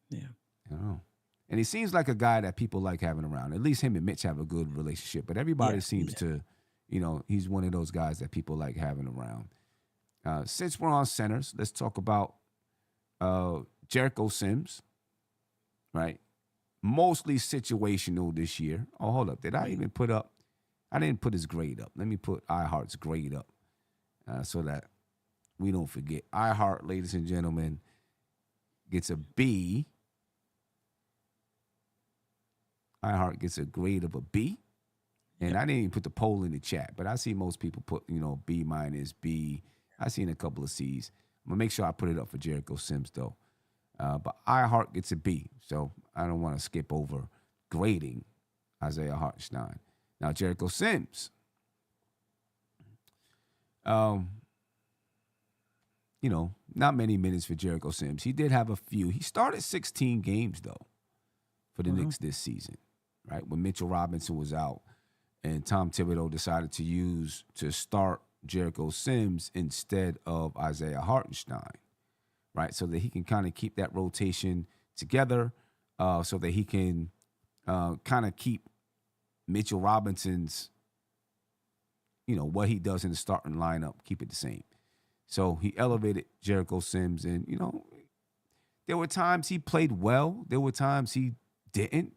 C: Yeah.
B: I don't know. And he seems like a guy that people like having around. At least him and Mitch have a good relationship. But everybody seems to, he's one of those guys that people like having around. Since we're on centers, let's talk about Jericho Sims, right? Mostly situational this year. Oh, hold up. Did I even put up? I didn't put his grade up. Let me put iHeart's grade up so that we don't forget. iHeart, ladies and gentlemen, gets a B. iHeart gets a grade of a B. And I didn't even put the poll in the chat, but I see most people put, B minus, B. I seen a couple of C's. I'm going to make sure I put it up for Jericho Sims, though. But iHeart gets a B, so I don't want to skip over grading Isaiah Hartenstein. Now, Jericho Sims. Not many minutes for Jericho Sims. He did have a few. He started 16 games, though, for the Knicks this season, right? When Mitchell Robinson was out. And Tom Thibodeau decided to start Jericho Sims instead of Isaiah Hartenstein, right? So that he can kind of keep that rotation together, so that he can kind of keep Mitchell Robinson's, what he does in the starting lineup, keep it the same. So he elevated Jericho Sims, and, there were times he played well. There were times he didn't.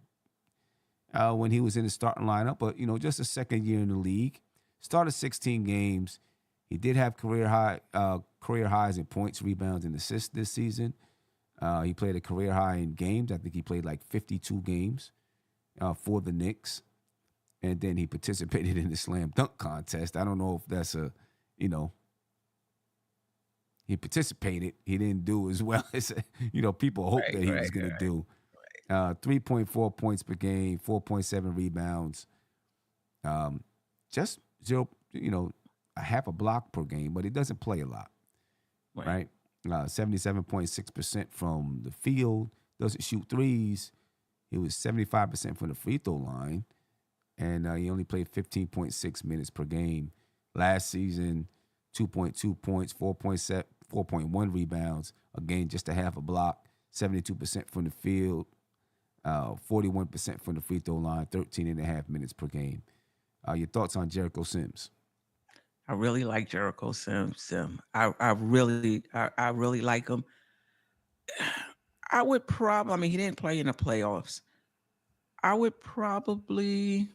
B: When he was in the starting lineup, but just a second year in the league, started 16 games. He did have career highs in points, rebounds, and assists this season. He played a career high in games. I think he played like 52 games for the Knicks, and then he participated in the slam dunk contest. I don't know if that's he participated. He didn't do as well as people hope that he was going to do. 3.4 points per game, 4.7 rebounds, just a half a block per game, but he doesn't play a lot, right? 77.6% from the field, doesn't shoot threes. He was 75% from the free throw line, and he only played 15.6 minutes per game. Last season, 2.2 points, 4.1 rebounds, again, just a half a block, 72% from the field, 41% from the free throw line, 13.5 minutes per game. Your thoughts on Jericho Sims?
C: I really like Jericho Sims. I really like him. I would probably, he didn't play in the playoffs. I would probably,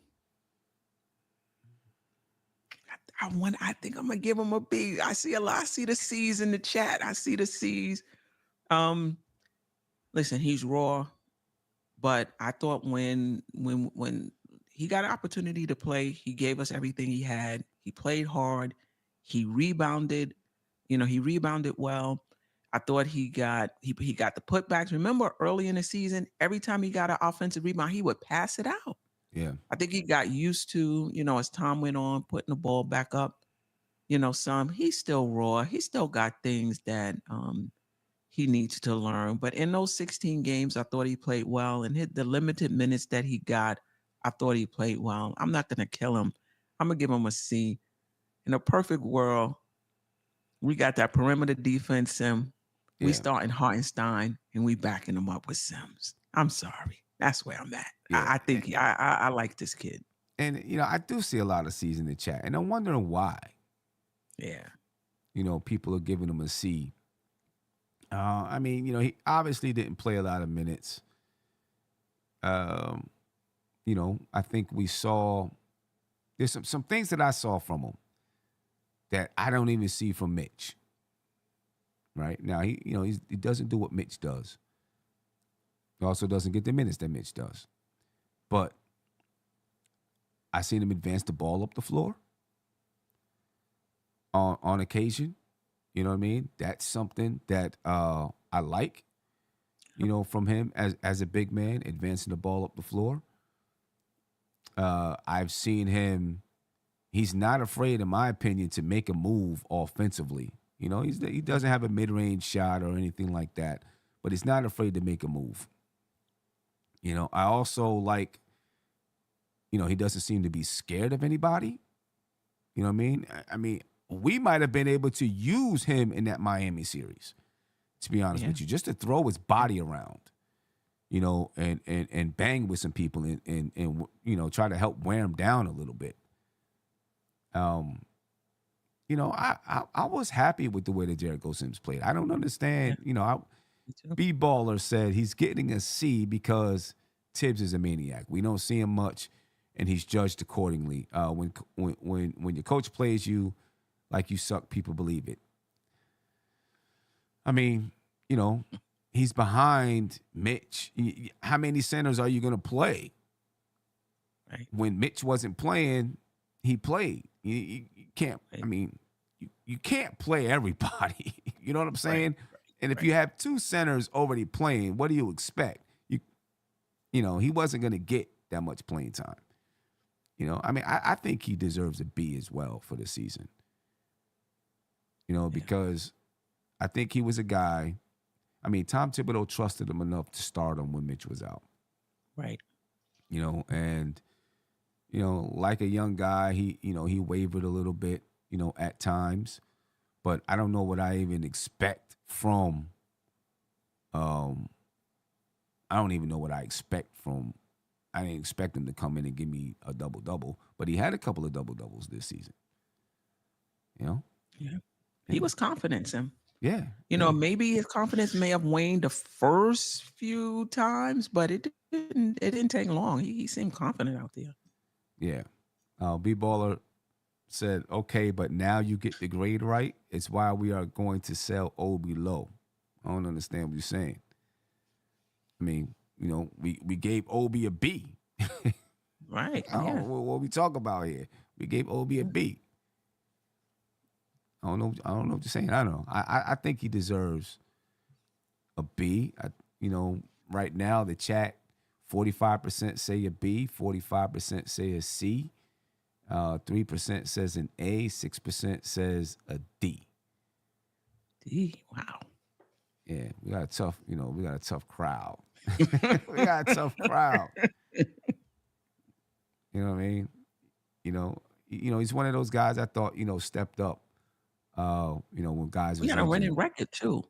C: I think I'm gonna give him a B. I see the C's in the chat. I see the C's. Listen, he's raw. But I thought when he got an opportunity to play, he gave us everything he had. He played hard. He rebounded. He rebounded well. I thought he got the putbacks. Remember early in the season, every time he got an offensive rebound, he would pass it out.
B: Yeah.
C: I think he got used to, as time went on, putting the ball back up. He's still raw. He still got things that he needs to learn. But in those 16 games, I thought he played well. And the limited minutes that he got, I thought he played well. I'm not going to kill him. I'm going to give him a C. In a perfect world, we got that perimeter defense, Sim. Yeah. We starting Hartenstein, and we backing him up with Sims. I'm sorry. That's where I'm at. Yeah. I think I like this kid.
B: And, I do see a lot of C's in the chat. And I'm wondering why.
C: Yeah.
B: People are giving him a C. He obviously didn't play a lot of minutes. I think we saw there's some things that I saw from him that I don't even see from Mitch. Right now, he doesn't do what Mitch does. He also doesn't get the minutes that Mitch does. But I seen him advance the ball up the floor on occasion. You know what I mean? That's something that I like, from him as a big man, advancing the ball up the floor. I've seen him. He's not afraid, in my opinion, to make a move offensively. He doesn't have a mid-range shot or anything like that, but he's not afraid to make a move. I also like, he doesn't seem to be scared of anybody. You know what I mean? We might have been able to use him in that Miami series, to be honest with you, just to throw his body around, and bang with some people and try to help wear him down a little bit. Um, I was happy with the way that Jericho Sims played. I don't
C: Yeah,
B: understand.
C: me too.
B: B Baller said he's getting a C because Tibbs is a maniac. We don't see him much, and he's judged accordingly. When your coach plays you like you suck, people believe it. I mean, you know, he's behind Mitch. How many centers are you going to play?
C: Right,
B: When Mitch wasn't playing, he played. You can't. I
C: right,
B: mean, you can't play everybody. You know what I'm
C: right,
B: saying? And if
C: right.
B: you have two centers already playing, what do you expect? He wasn't going to get that much playing time. I mean, I think he deserves a B as well for the season.
C: Yeah,
B: Because I think he was a guy. I mean, Tom Thibodeau trusted him enough to start him when Mitch was out.
C: right.
B: And like a young guy, he wavered a little bit, at times. But I don't know what I even expect from. Um, I don't even know what I expect from. I didn't expect him to come in and give me a double double, but he had a couple of double doubles this season. You know,
C: Yeah. He
B: yeah,
C: was confident, Sim.
B: yeah, yeah,
C: Maybe his confidence may have waned the first few times, but it didn't take long. He seemed confident out there.
B: yeah. B Baller said, "Okay, but now you get the grade right. It's why we are going to sell Obi low." I don't understand what you're saying. I mean, we gave Obi a B. I
C: Right.
B: don't
C: Yeah.
B: know what we talk about here. We gave Obi a
C: Yeah.
B: B. I don't know. I don't know what you're saying. I don't know. I think he deserves a B. Right now the chat, 45% say a B, 45% say a C, 3% says an A, 6% says a D.
C: Wow.
B: Yeah, we got a tough crowd. We got a tough crowd. You know what I mean? You know, he's one of those guys I thought, stepped up. When guys
C: We
B: was
C: had a
B: injured.
C: winning record too.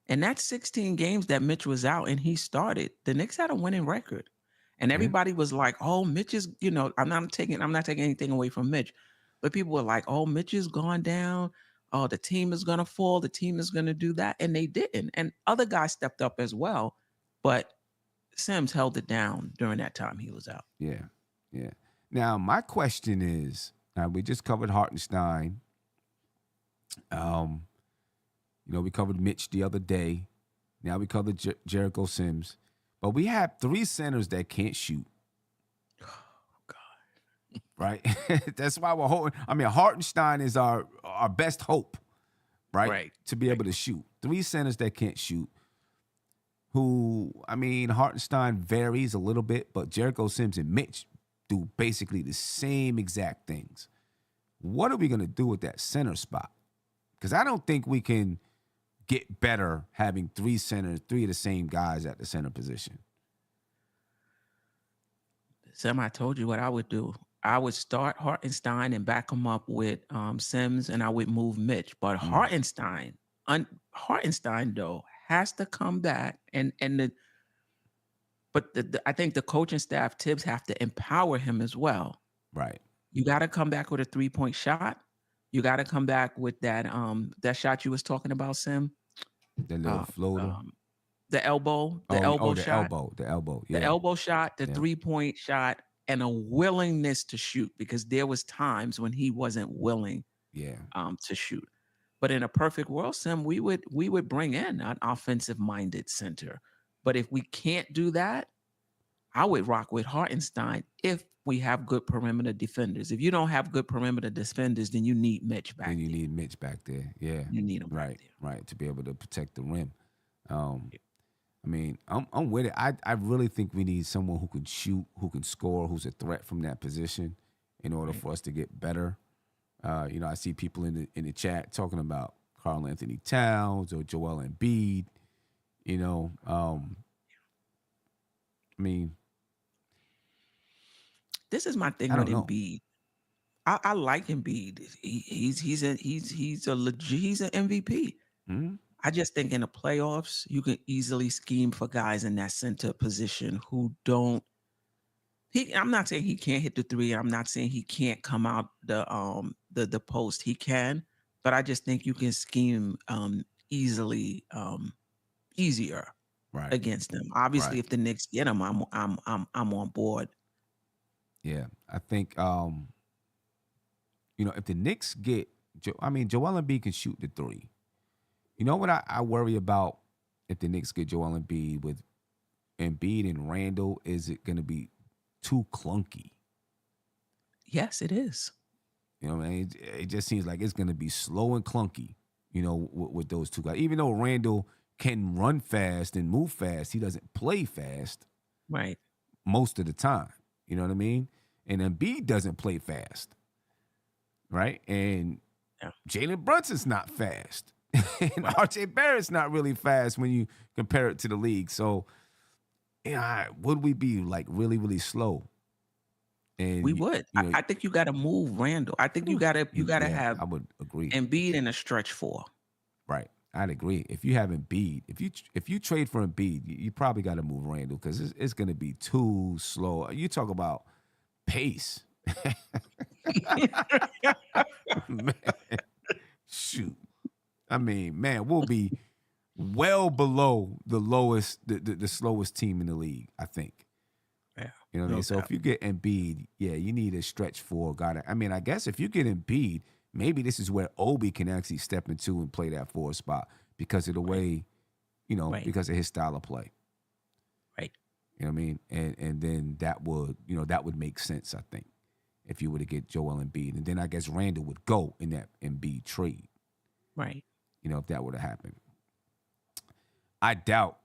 C: And that's 16 games that Mitch was out and he started. The Knicks had a winning record. And
B: Yeah,
C: everybody was like, "Oh, Mitch is, I'm not taking anything away from Mitch." But people were like, "Oh, Mitch is gone down. Oh, the team is going to fall. The team is going to do that." And they didn't. And other guys stepped up as well, but Sims held it down during that time he was out.
B: yeah, yeah. Now my question is, we just covered Hartenstein. Um, we covered Mitch the other day. Now we covered Jericho Sims, but we have three centers that can't shoot. Right? That's why we're holding. I mean, Hartenstein is our best hope, right?
C: Right.
B: To be
C: Right.
B: able to shoot. Three centers that can't shoot. Who, I mean, Hartenstein varies a little bit, but Jericho Sims and Mitch do basically the same exact things. What are we going to do with that center spot? Because I don't think we can get better having three centers, three of the same guys at the center position.
C: Sam, I told you what I would do. I would start Hartenstein and back him up with Sims, and I would move Mitch. But
B: Mm,
C: Hartenstein though has to come back, but I think the coaching staff, Tibbs, have to empower him as well.
B: right.
C: You got to come back with a 3-point shot. You got to come back with that shot you was talking about, Sim.
B: That little
C: Uh,
B: floater.
C: um, the elbow, the
B: Oh,
C: elbow
B: the
C: shot.
B: elbow. The elbow.
C: The
B: Yeah.
C: elbow shot, the
B: Yeah.
C: 3-point shot, and a willingness to shoot because there was times when he wasn't willing
B: Yeah.
C: to shoot. But in a perfect world, Sim, we would bring in an offensive minded center. But if we can't do that, I would rock with Hartenstein if we have good perimeter defenders. If you don't have good perimeter defenders, then you need Mitch back
B: Then you
C: there.
B: need Mitch back there. Yeah.
C: You need him back
B: Right.
C: there.
B: Right. To be able to protect the rim. I mean, I'm with it. I really think we need someone who can shoot, who can score, who's a threat from that position in order
C: Right.
B: for us to get better. I see people in the chat talking about Karl Anthony Towns or Joel Embiid. I mean,
C: This is my thing
B: I
C: with
B: don't know.
C: Embiid. I like Embiid. He's an MVP.
B: Hmm?
C: I just think in the playoffs, you can easily scheme for guys in that center position who don't I'm not saying he can't hit the three. I'm not saying he can't come out the post. He can, but I just think you can scheme easier
B: Right.
C: against them. Obviously,
B: Right.
C: if the Knicks get him, I'm on board.
B: Yeah. I think if the Knicks get Joel Embiid can shoot the three. You know what I worry about if the Knicks get Joel Embiid with Embiid and Randall? Is it gonna be too clunky?
C: Yes, it is.
B: You know what I mean? It just seems like it's gonna be slow and clunky, with those two guys. Even though Randall can run fast and move fast, he doesn't play fast
C: Right.
B: most of the time. You know what I mean? And Embiid doesn't play fast, right? And
C: Yeah.
B: Jalen Brunson's not fast. And RJ Barrett's not really fast when you compare it to the league. So, would we be like really, really slow? And
C: We would. I think you got to move Randall. I think you got to have
B: I would agree.
C: Embiid in a stretch four.
B: Right. I'd agree. If you have Embiid, if you trade for Embiid, you probably got to move Randall because it's going to be too slow. You talk about pace. Man, shoot. I mean, man, we'll be well below the lowest, the slowest team in the league, I think.
C: Yeah.
B: You know what I mean? So if you get Embiid, you need a stretch four guy. I guess if you get Embiid, maybe this is where Obi can actually step into and play that four spot because of the way, because of his style of play.
C: Right.
B: You know what I mean? And then that would make sense, I think, if you were to get Joel Embiid. And then I guess Randall would go in that Embiid trade.
C: Right.
B: If that were to happen. I doubt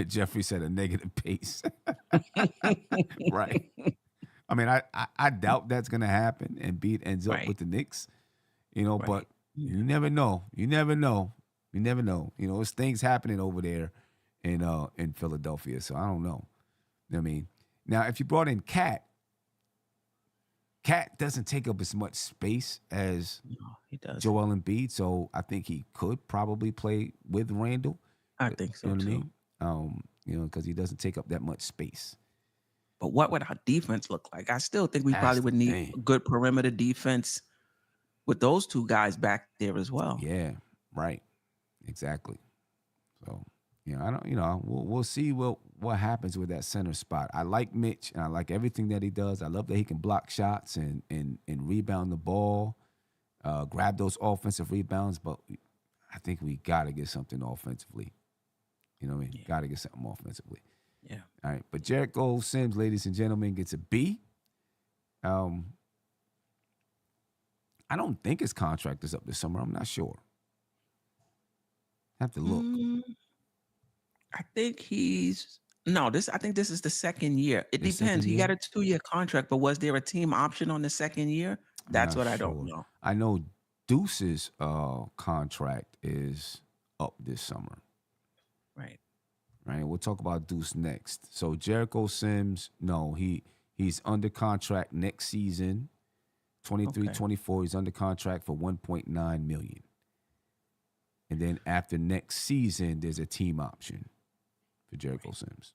B: Jeffrey said a negative pace. Right. I doubt that's gonna happen. Embiid ends up with the Knicks. But you never know. You never know. There's things happening over there in Philadelphia. So I don't know. You know what I mean? Now, if you brought in Cat doesn't take up as much space as
C: he does.
B: Joel Embiid, so I think he could probably play with Randall.
C: I think so,
B: you know what I mean? Because he doesn't take up that much space.
C: But what would our defense look like? I still think we probably would need a good perimeter defense with those two guys back there as well.
B: Yeah, right. Exactly. So, I don't, we'll see what happens with that center spot. I like Mitch, and I like everything that he does. I love that he can block shots and rebound the ball, grab those offensive rebounds, but I think we got to get something offensively. You know what I mean? Got to get something offensively.
C: Yeah.
B: All right. But Jericho Sims, ladies and gentlemen, gets a B. I don't think his contract is up this summer. I'm not sure. I have to look.
C: I think I think this is the second year. It depends. He got a 2-year contract, but was there a team option on the second year? That's what I don't know.
B: I know Duece's contract is up this summer.
C: Right.
B: Right. We'll talk about Duece next. So Jericho Sims, no, he's under contract next season, 23-24. He's under contract for $1.9 million. And then after next season, there's a team option for Jericho Sims.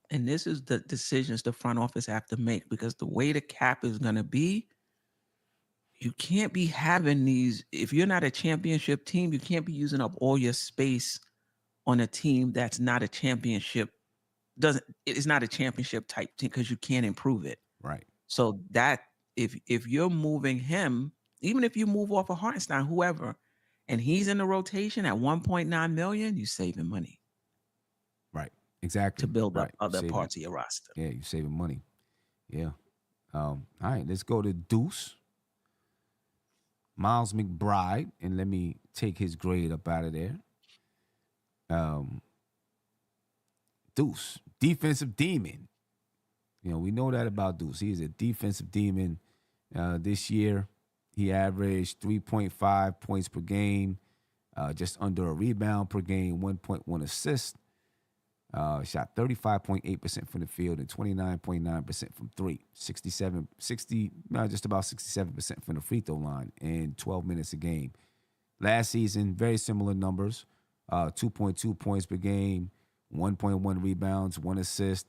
C: And this is the decisions the front office have to make because the way the cap is going to be, you can't be having these. If you're not a championship team, you can't be using up all your space on a team that's not a championship. It's not a championship type team because you can't improve it.
B: Right.
C: So that if you're moving him, even if you move off of Hartenstein, whoever, and he's in the rotation at 1.9 million, you're saving money.
B: Right. Exactly.
C: To build up other parts of your roster.
B: Yeah, you're saving money. Yeah. All right, let's go to Duece. Miles McBride, and let me take his grade up out of there. Duece, defensive demon. We know that about Duece. He's a defensive demon. This year, he averaged 3.5 points per game, just under a rebound per game, 1.1 assists. Shot 35.8% from the field and 29.9% from three. Just about 67% from the free throw line in 12 minutes a game. Last season, very similar numbers. 2.2 points per game, 1.1 rebounds, 1 assist.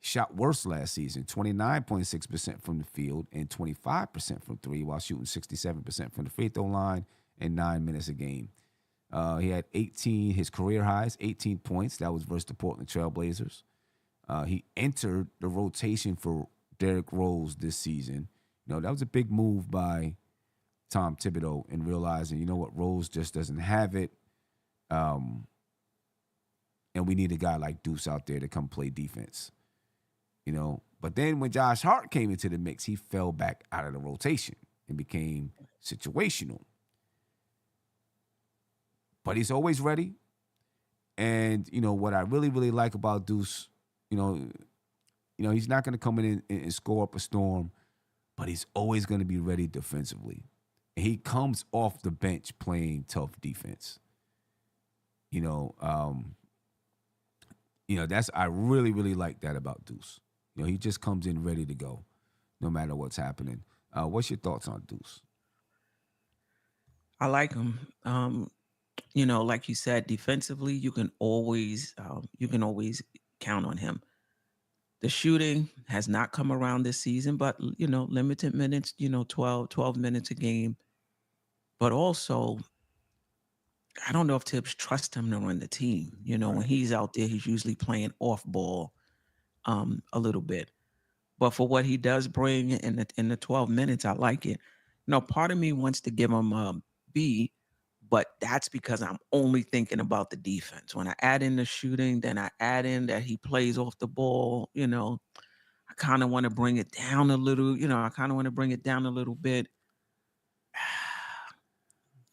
B: Shot worse last season, 29.6% from the field and 25% from three, while shooting 67% from the free throw line in 9 minutes a game. He had his career highs, 18 points. That was versus the Portland Trailblazers. He entered the rotation for Derrick Rose this season. That was a big move by Tom Thibodeau in realizing, Rose just doesn't have it. And we need a guy like Duece out there to come play defense. But then when Josh Hart came into the mix, he fell back out of the rotation and became situational. But he's always ready. And, what I really, really like about Duece, he's not going to come in and score up a storm, but he's always going to be ready defensively. And he comes off the bench playing tough defense. I really, really like that about Duece. He just comes in ready to go, no matter what's happening. What's your thoughts on Duece?
C: I like him. Like you said, defensively, you can always count on him. The shooting has not come around this season, but limited minutes, 12 minutes a game. But also, I don't know if Tibbs trusts him to run the team. When he's out there, he's usually playing off ball a little bit. But for what he does bring in the 12 minutes, I like it. Part of me wants to give him a B, but that's because I'm only thinking about the defense. When I add in the shooting, then I add in that he plays off the ball, I kind of want to bring it down a little, bit.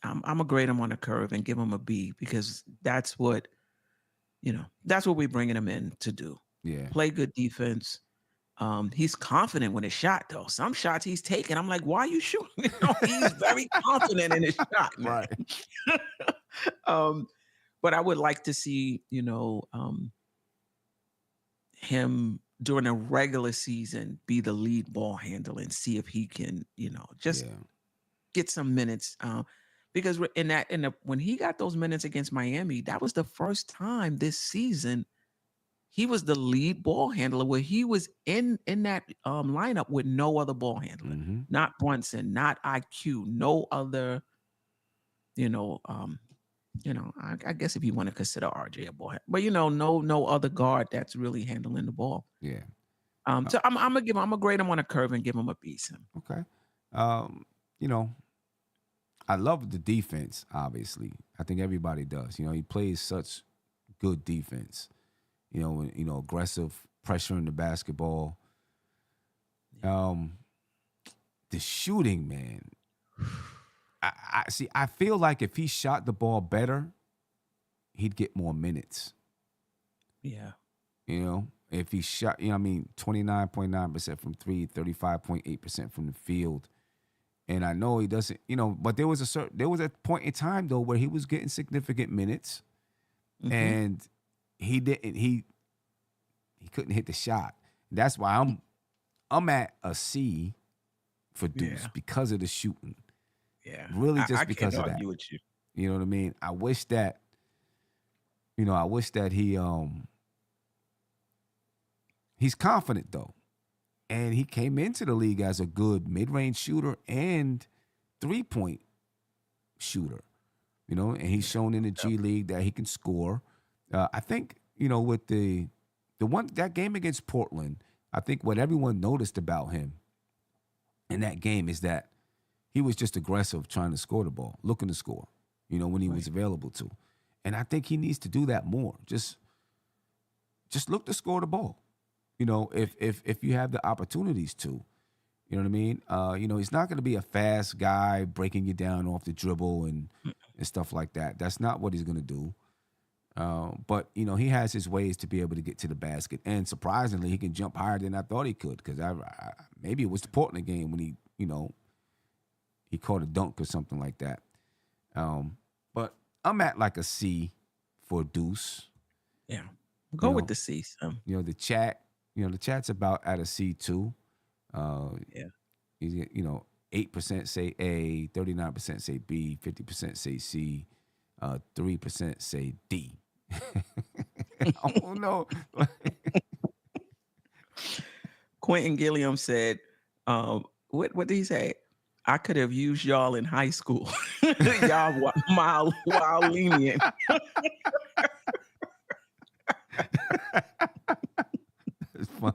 C: I'm going to grade him on a curve and give him a B because that's what we're bringing him in to do.
B: Yeah.
C: Play good defense. He's confident with his shot, though. Some shots he's taking, I'm like, why are you shooting? He's very confident in his shot, man.
B: Right.
C: But I would like to see, him during a regular season be the lead ball handler and see if he can, get some minutes. Because when he got those minutes against Miami, that was the first time this season he was the lead ball handler where he was in that lineup with no other ball handler, not Brunson, not IQ, no other, I guess if you want to consider RJ a ball handler, but no other guard that's really handling the ball.
B: Yeah.
C: So I'm gonna grade him on a curve and give him a B.
B: Okay. I love the defense, obviously. I think everybody does. He plays such good defense. Aggressive pressure in the basketball. The shooting, man. I feel like if he shot the ball better, he'd get more minutes.
C: Yeah.
B: If he shot, 29.9% from three, 35.8% from the field. And I know he doesn't, but there was a point in time though where he was getting significant minutes, and he couldn't hit the shot. That's why I'm at a C for Duece because of the shooting.
C: Yeah,
B: really, just
C: I
B: because
C: can't
B: of that.
C: argue with you.
B: You know what I mean? I wish that he's confident though. And he came into the league as a good mid-range shooter and three-point shooter, and he's shown in the G League that he can score. I think, with that game against Portland, I think what everyone noticed about him in that game is that he was just aggressive trying to score the ball, looking to score, when he was available to. And I think he needs to do that more. Just look to score the ball. If you have the opportunities to, you know what I mean? He's not going to be a fast guy breaking you down off the dribble and stuff like that. That's not what he's going to do. But he has his ways to be able to get to the basket. And surprisingly, he can jump higher than I thought he could, because maybe it was the Portland game when he caught a dunk or something like that. But I'm at like a C for Duece.
C: Yeah. Go with the C.
B: The chat's about at a C too. He's 8% say A, 39% say B, 50% say C, 3% say D. I don't know.
C: Quentin Gilliam said, what did he say? I could have used y'all in high school. Y'all wild lenient.
B: It's funny.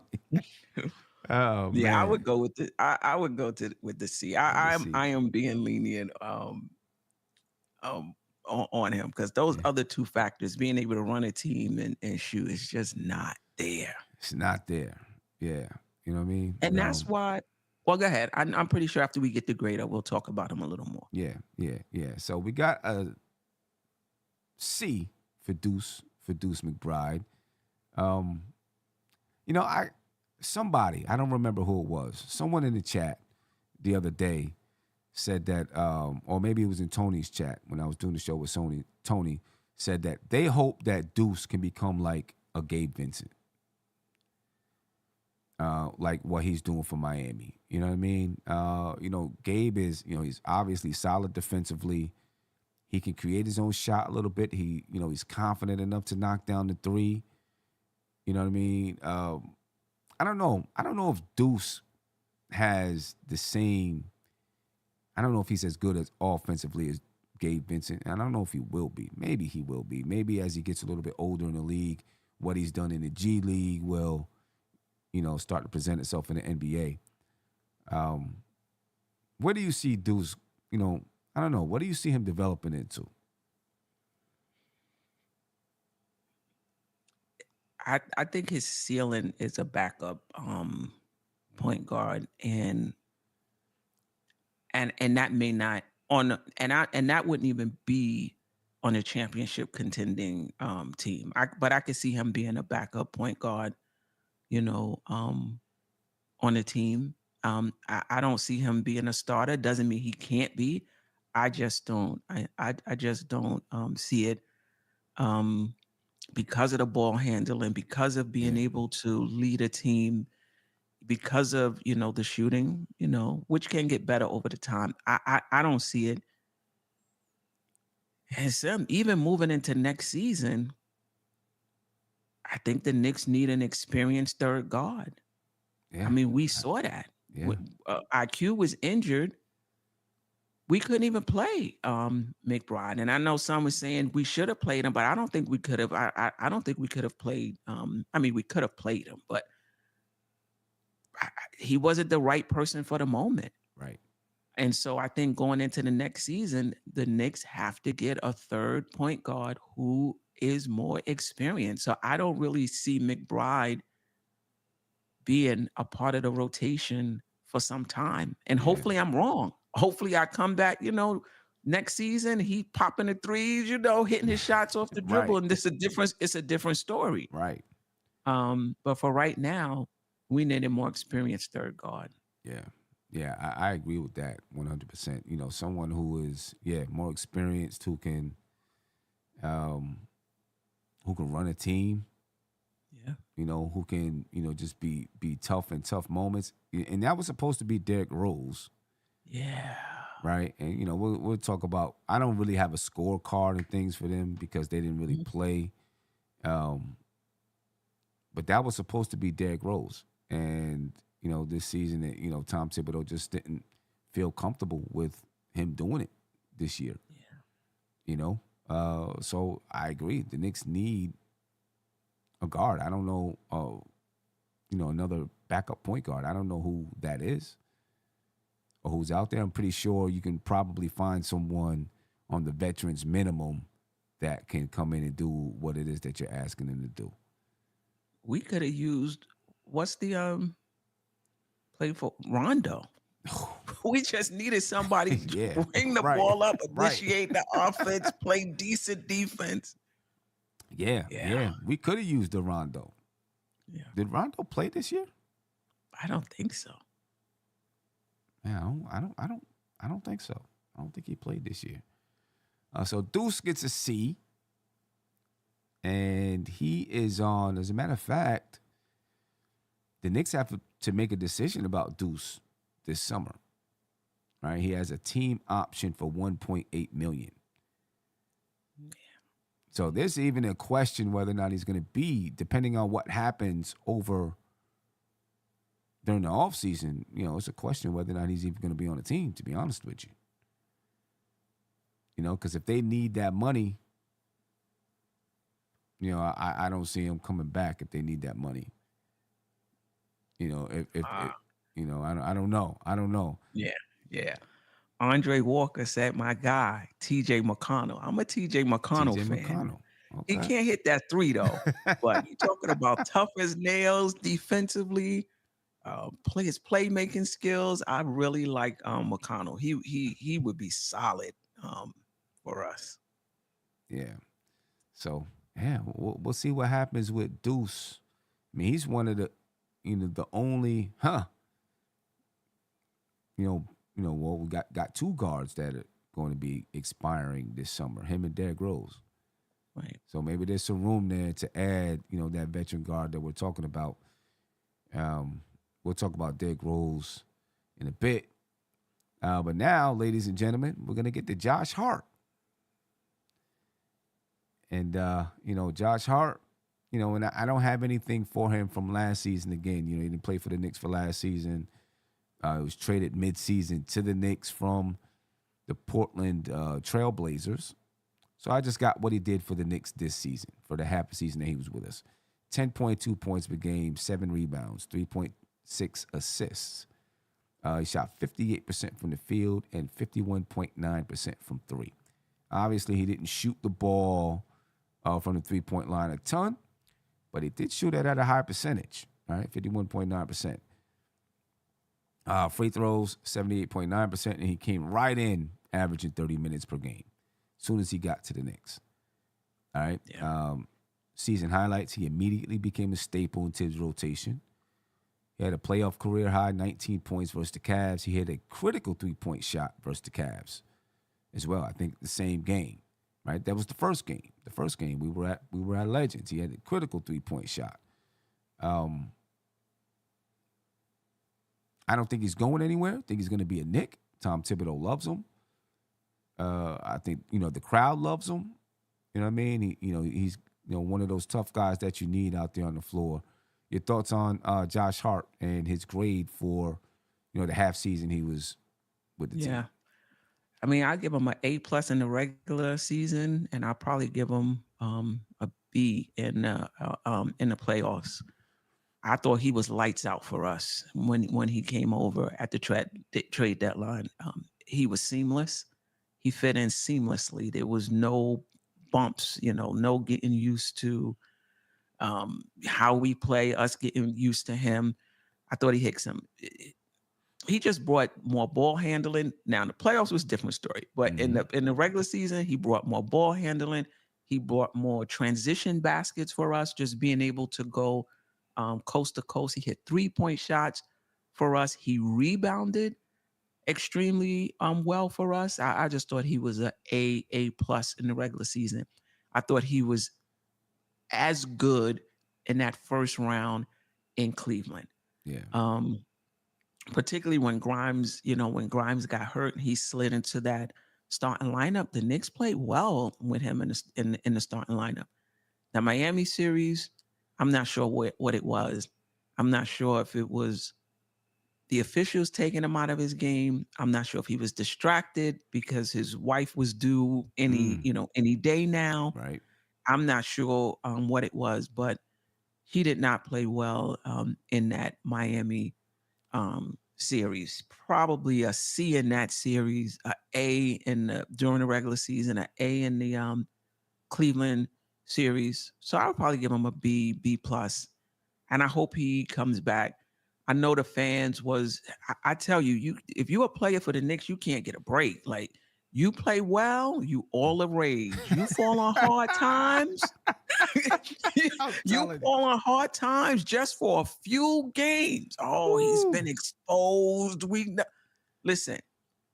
B: Oh
C: Yeah,
B: man.
C: I would go with I would go with the C. I am being lenient on him because those other two factors, being able to run a team and shoot, is just not there.
B: It's not there. Yeah. You know what I mean?
C: And that's why. Well, go ahead. I'm pretty sure after we get the grade up, we'll talk about him a little more.
B: Yeah. So we got a C for Duece McBride. You know, I don't remember who it was. Someone in the chat the other day said that, or maybe it was in Tony's chat when I was doing the show with Tony said that they hope that Duece can become like a Gabe Vincent. Like what he's doing for Miami. You know what I mean? You know, Gabe is, you know, he's obviously solid defensively. He can create his own shot a little bit. He's confident enough to knock down the three. You know what I mean? I don't know. I don't know if Duece has the same. I don't know if he's as good as offensively as Gabe Vincent. And I don't know if he will be. Maybe he will be. Maybe as he gets a little bit older in the league, what he's done in the G League will, you know, start to present itself in the NBA. Where do you see Duece? You know, I don't know. What do you see him developing into?
C: I think his ceiling is a backup point guard, and that may not and that wouldn't even be on a championship contending team. But I could see him being a backup point guard, you know, on a team. I don't see him being a starter. Doesn't mean he can't be. I just don't. I just don't see it. Because of the ball handling, because of being able to lead a team, because of, you know, the shooting, you know, which can get better over the time. I don't see it. And some even moving into next season, I think the Knicks need an experienced third guard.
B: Yeah.
C: I mean, we saw that.
B: Yeah.
C: IQ was injured. We couldn't even play McBride. And I know some was saying we should have played him, but I don't think we could have. I don't think we could have played. I mean, we could have played him, but he wasn't the right person for the moment.
B: Right.
C: And so I think going into the next season, the Knicks have to get a third point guard who is more experienced. So I don't really see McBride being a part of the rotation for some time. And hopefully I'm wrong. Hopefully I come back, you know, next season, he popping the threes, you know, hitting his shots off the dribble. And it's a different story.
B: Right.
C: But for right now, we need a more experienced third guard.
B: Yeah, I agree with that 100%. You know, someone who is, more experienced, who can run a team.
C: Yeah.
B: You know, who can, you know, just be tough in tough moments. And that was supposed to be Derrick Rose.
C: Yeah.
B: Right. And, you know, we'll talk about, I don't really have a scorecard and things for them because they didn't really play. But that was supposed to be Derrick Rose. And, you know, this season, you know, Tom Thibodeau just didn't feel comfortable with him doing it this year.
C: Yeah.
B: You know, so I agree. The Knicks need a guard. I don't know, you know, another backup point guard. I don't know who that is or who's out there. I'm pretty sure you can probably find someone on the veterans minimum that can come in and do what it is that you're asking them to do.
C: We could have used, what's the play for Rondo? We just needed somebody to bring the ball up, initiate the offense, play decent defense.
B: Yeah. We could have used the Rondo.
C: Yeah.
B: Did Rondo play this year?
C: I don't think so.
B: Yeah, I don't think so. I don't think he played this year. So Duece gets a C, and he is on. As a matter of fact, the Knicks have to make a decision about Duece this summer. Right, he has a team option for $1.8 million.
C: Yeah.
B: So there's even a question whether or not he's going to be, depending on what happens over during the offseason. It's a question whether or not he's even going to be on the team, to be honest with you. Because if they need that money, I don't see him coming back if they need that money. If I don't know. I don't know.
C: Yeah. Andre Walker said, "My guy, T.J. McConnell." I'm a T.J. McConnell
B: T.J.
C: fan.
B: McConnell.
C: He
B: Okay.
C: can't hit that 3 though. But you talking about tough as nails defensively, his playmaking skills. I really like McConnell. He would be solid for us.
B: Yeah. So yeah, we'll see what happens with Duece. I mean, he's one of the, the only, well, we got two guards that are going to be expiring this summer. Him and Derrick Rose.
C: Right.
B: So maybe there's some room there to add, that veteran guard that we're talking about. We'll talk about Derrick Rose in a bit. But now, ladies and gentlemen, we're going to get to Josh Hart. And, Josh Hart, and I don't have anything for him from last season again. He didn't play for the Knicks for last season. He was traded midseason to the Knicks from the Portland Trailblazers. So I just got what he did for the Knicks this season, for the half season that he was with us. 10.2 points per game, 7 rebounds, 3.6 assists. He shot 58% from the field and 51.9% from three. Obviously, he didn't shoot the ball from the three-point line a ton, but he did shoot it at a high percentage, right? 51.9%. Free throws, 78.9%, and he came right in averaging 30 minutes per game as soon as he got to the Knicks. All right.
C: Yeah.
B: Season highlights, he immediately became a staple in Tibbs' rotation. He had a playoff career high 19 points versus the Cavs. He had a critical three-point shot versus the Cavs as well. I think the same game, right? That was the first game. The first game we were at Legends. He had a critical three-point shot. I don't think he's going anywhere. I think he's going to be a Knick. Tom Thibodeau loves him. I think the crowd loves him. You know what I mean? He's one of those tough guys that you need out there on the floor. Your thoughts on Josh Hart and his grade for the half season he was with the team?
C: Yeah. I mean, I give him an A+ in the regular season, and I'll probably give him a B in the playoffs. I thought he was lights out for us when he came over at the trade deadline. He was seamless. He fit in seamlessly. There was no bumps, no getting used to how we play, us getting used to him. I thought he hit some. He just brought more ball handling. Now in the playoffs was a different story, but in the regular season, he brought more ball handling. He brought more transition baskets for us, just being able to go coast to coast. He hit 3-point shots for us. He rebounded extremely well for us. I just thought he was A+ in the regular season. I thought he was as good in that first round in Cleveland.
B: Yeah.
C: Particularly when Grimes got hurt and he slid into that starting lineup. The Knicks played well with him in the starting lineup. The Miami series, I'm not sure what it was. I'm not sure if it was the officials taking him out of his game. I'm not sure if he was distracted because his wife was due any day now.
B: Right.
C: I'm not sure what it was, but he did not play well in that Miami series. Probably a C in that series, a A during the regular season, an A in the Cleveland series. So I would probably give him a B+. And I hope he comes back. I know the fans I tell you, if you're a player for the Knicks, you can't get a break. Like, you play well, you all the rage. You fall on hard times. You fall on hard times just for a few games. Oh, he's been exposed. Listen,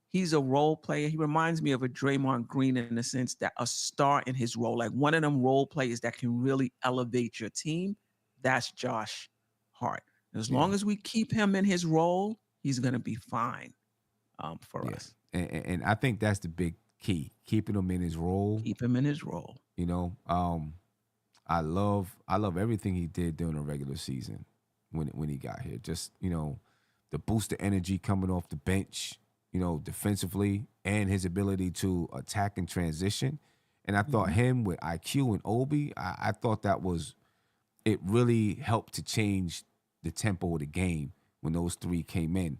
C: he's a role player. He reminds me of a Draymond Green in the sense that a star in his role, like one of them role players that can really elevate your team. That's Josh Hart. As long as we keep him in his role, he's going to be fine for us.
B: And I think that's the big key, keeping him in his role.
C: Keep him in his role.
B: You know, I love everything he did during the regular season when he got here. Just the boost of energy coming off the bench, defensively, and his ability to attack and transition. And I thought
C: Mhm.
B: him with IQ and Obi, I thought that was it really helped to change the tempo of the game when those three came in.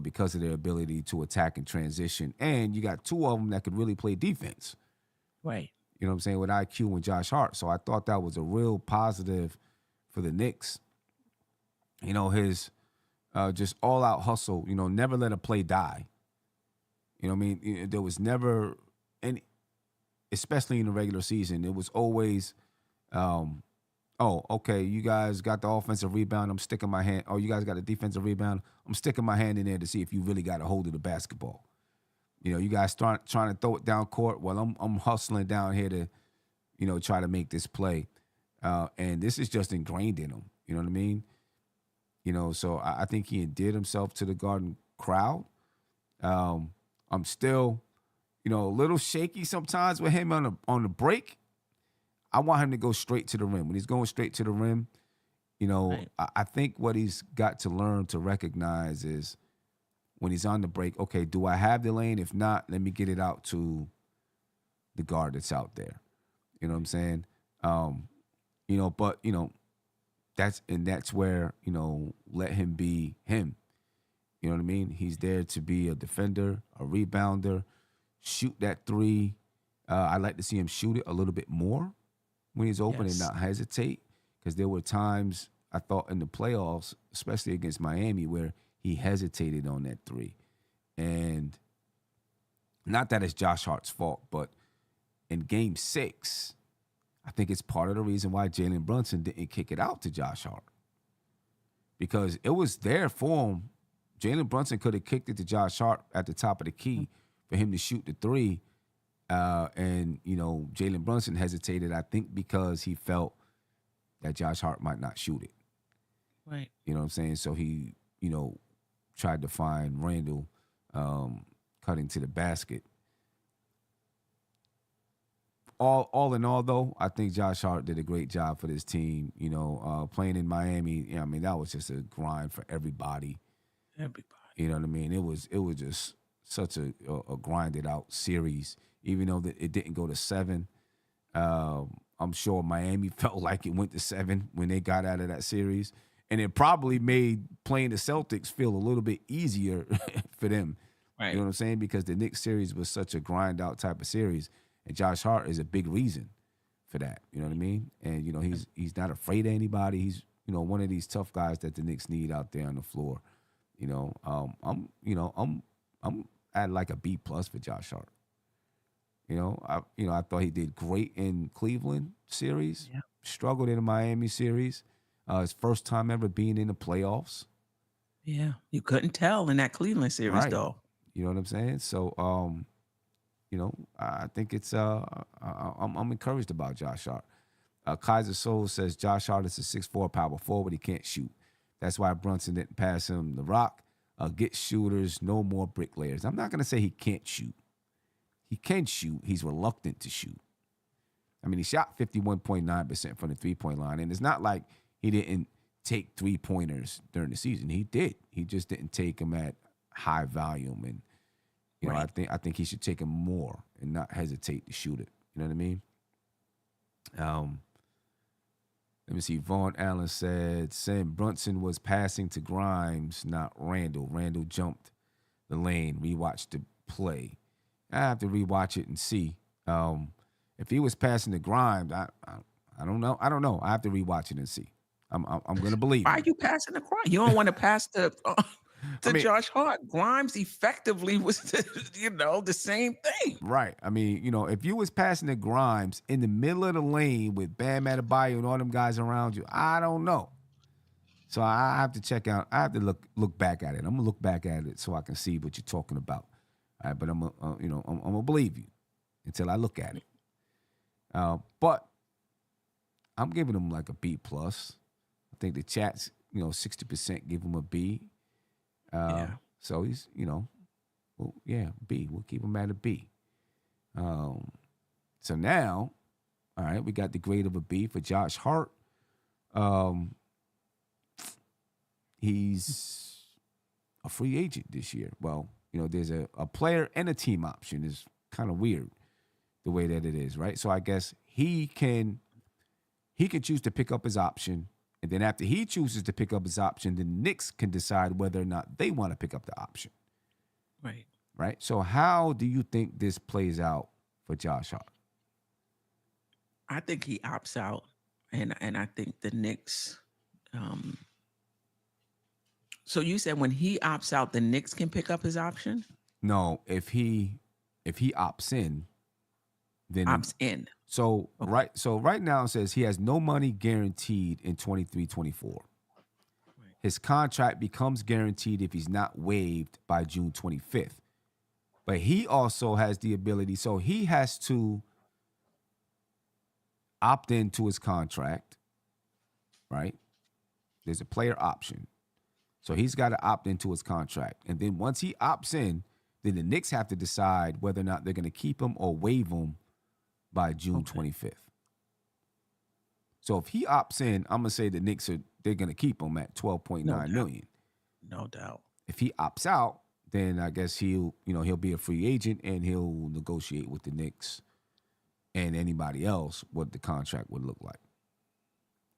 B: Because of their ability to attack and transition, and you got two of them that could really play defense.
C: Right.
B: You know what I'm saying, with IQ and Josh Hart. So I thought that was a real positive for the Knicks. His just all out hustle. Never let a play die. You know what I mean? There was never any, especially in the regular season. It was always, oh, okay, you guys got the offensive rebound. I'm sticking my hand. Oh, you guys got the defensive rebound. I'm sticking my hand in there to see if you really got a hold of the basketball. You guys start trying to throw it down court. Well, I'm hustling down here to, try to make this play. And this is just ingrained in him. You know what I mean? So I think he endeared himself to the Garden crowd. I'm still, a little shaky sometimes with him on the break. I want him to go straight to the rim. When he's going straight to the rim,
C: Right.
B: I think what he's got to learn to recognize is when he's on the break, okay, do I have the lane? If not, let me get it out to the guard that's out there. You know what I'm saying? But that's where, let him be him. You know what I mean? He's there to be a defender, a rebounder, shoot that three. I'd like to see him shoot it a little bit more when he's open and
C: Yes.
B: not hesitate. Because there were times I thought in the playoffs, especially against Miami, where he hesitated on that three. And not that it's Josh Hart's fault, but in game 6, I think it's part of the reason why Jalen Brunson didn't kick it out to Josh Hart. Because it was there for him. Jalen Brunson could have kicked it to Josh Hart at the top of the key for him to shoot the three. And Jalen Brunson hesitated, I think, because he felt that Josh Hart might not shoot it.
C: Right.
B: You know what I'm saying? So he, tried to find Randall cutting to the basket. All in all, though, I think Josh Hart did a great job for this team. Playing in Miami, that was just a grind for everybody.
C: Everybody.
B: You know what I mean? It was just such a grinded out series. Even though it didn't go to 7, I'm sure Miami felt like it went to 7 when they got out of that series, and it probably made playing the Celtics feel a little bit easier for them.
C: Right.
B: You know what I'm saying? Because the Knicks series was such a grind out type of series, and Josh Hart is a big reason for that. You know what I mean? And he's not afraid of anybody. He's one of these tough guys that the Knicks need out there on the floor. I'm at like a B+ for Josh Hart. I thought he did great in Cleveland series.
C: Yeah.
B: Struggled in the Miami series. His first time ever being in the playoffs.
C: Yeah. You couldn't tell in that Cleveland series,
B: Right.
C: though.
B: You know what I'm saying? So, I think it's I'm encouraged about Josh Hart. Kaiser Soul says Josh Hart is a 6'4" power forward. He can't shoot. That's why Brunson didn't pass him the rock. Get shooters, no more bricklayers. I'm not gonna say he can't shoot. He can shoot. He's reluctant to shoot. I mean, he shot 51.9% from the three-point line, and it's not like he didn't take three-pointers during the season. He did. He just didn't take them at high volume, and
C: Right.
B: I think he should take them more and not hesitate to shoot it. You know what I mean? Let me see. Vaughn Allen said, Sam Brunson was passing to Grimes, not Randall. Randall jumped the lane. Rewatched the play. I have to rewatch it and see. If he was passing to Grimes, I don't know. I don't know. I have to rewatch it and see. I'm gonna believe
C: Why are
B: you.
C: you passing the Grimes? You don't want to pass
B: I
C: to
B: mean,
C: Josh Hart. Grimes effectively was the same thing.
B: right. I mean, if you was passing to Grimes in the middle of the lane with Bam Adebayo and all them guys around you, I don't know. So I have to check out. I have to look back at it. I'm gonna look back at it so I can see what you're talking about. All right, but I'm gonna believe you until I look at it. But I'm giving him like a B+. I think the chat's 60% give him a B.
C: Yeah.
B: So he's B. We'll keep him at a B. So now All right, we got the grade of a B for Josh Hart. Um, he's a free agent this year. Well, there's a player and a team option. Is kind of weird the way that it is, right? So I guess he can choose to pick up his option, and then after he chooses to pick up his option, the Knicks can decide whether or not they want to pick up the option.
C: Right.
B: Right. So how do you think this plays out for Josh Hart?
C: I think he opts out, and I think the Knicks. So you said when he opts out, the Knicks can pick up his option?
B: No, if he opts in, then
C: opts in.
B: So okay. right now it says he has no money guaranteed in 23-24. Right. His contract becomes guaranteed if he's not waived by June 25th. But he also has the ability, so he has to opt into his contract, right? There's a player option. So he's got to opt into his contract. And then once he opts in, then the Knicks have to decide whether or not they're going to keep him or waive him by June 25th. So if he opts in, I'm going to say the Knicks they're going to keep him at $12.9 million.
C: No doubt.
B: If he opts out, then I guess he'll be a free agent and he'll negotiate with the Knicks and anybody else what the contract would look like.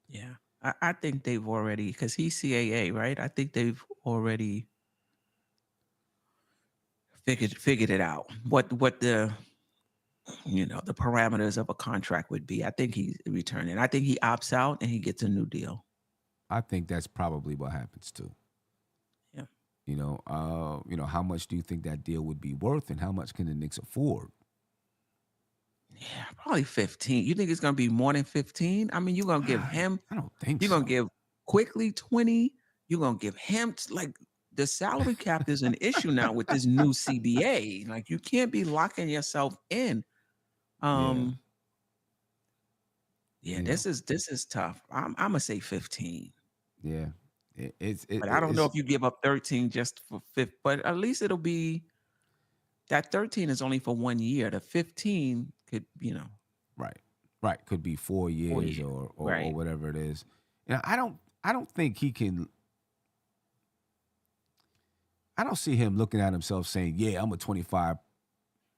C: Yeah. I think they've already, because he's CAA, right? I think they've already figured it out. What the the parameters of a contract would be. I think he's returning. I think he opts out and he gets a new deal.
B: I think that's probably what happens too.
C: Yeah.
B: How much do you think that deal would be worth, and how much can the Knicks afford?
C: Yeah, probably 15. You think it's going to be more than 15? I mean, you're going to give him.
B: I don't think
C: you're going to give Quickley 20. You're going to give him the salary cap is an issue now with this new CBA. Like you can't be locking yourself in. This is tough. I'm gonna say 15.
B: Yeah,
C: but I don't know if you give up 13 just for fifth. But at least it'll be that 13 is only for 1 year. The 15 could,
B: right, could be 4 years or whatever it is. And I don't think he can. I don't see him looking at himself saying, "Yeah, I'm a $25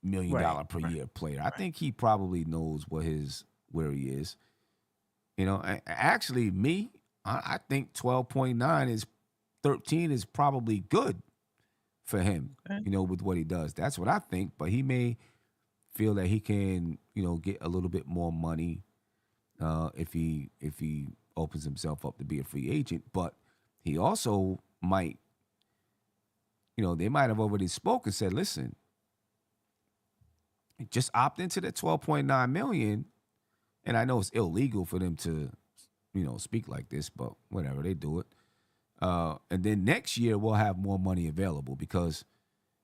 B: million per year player." I think he probably knows where he is. Actually, I think 12.9 is 13 is probably good for him. Okay. With what he does, that's what I think. But he may feel that he can, get a little bit more money if he opens himself up to be a free agent. But he also might. They might have already spoken and said, listen, just opt into the $12.9 million. And I know it's illegal for them to, speak like this, but whatever, they do it. And then next year we'll have more money available, because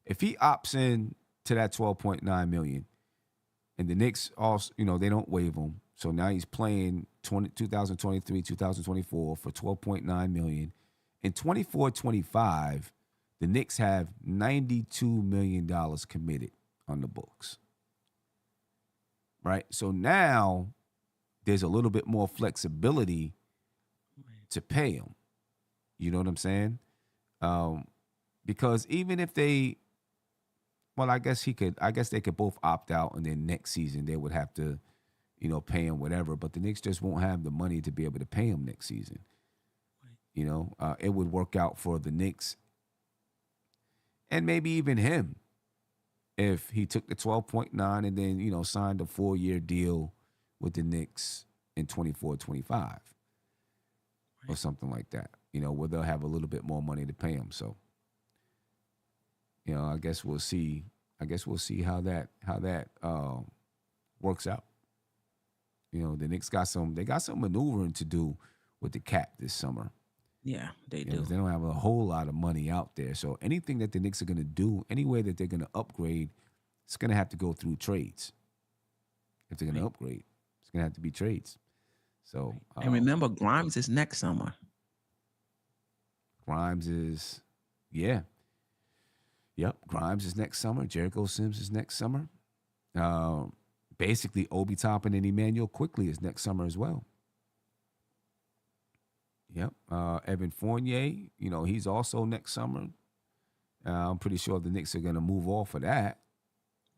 B: if he opts in to that $12.9 million and the Knicks also, they don't waive him. So now he's playing 2023, 2024 for $12.9 million. In 24-25, the Knicks have $92 million committed on the books. Right? So now there's a little bit more flexibility to pay him. You know what I'm saying? Because even if they, I guess they could both opt out, and then next season they would have to, pay him whatever. But the Knicks just won't have the money to be able to pay him next season. It would work out for the Knicks and maybe even him if he took the 12.9 and then, signed a 4-year deal with the Knicks in 24-25 or something like that, where they'll have a little bit more money to pay him. So, I guess we'll see. How that works out. The Knicks got some maneuvering to do with the cap this summer.
C: Yeah, they do.
B: They don't have a whole lot of money out there. So anything that the Knicks are going to do, any way that they're going to upgrade, it's going to have to go through trades. If they're going to upgrade, it's going to have to be trades. So
C: and remember, Grimes is next summer.
B: Grimes is, Grimes is next summer. Jericho Sims is next summer. basically Obi Toppin and Immanuel Quickley is next summer as well. Yep. Evan Fournier, he's also next summer. I'm pretty sure the Knicks are going to move off of that.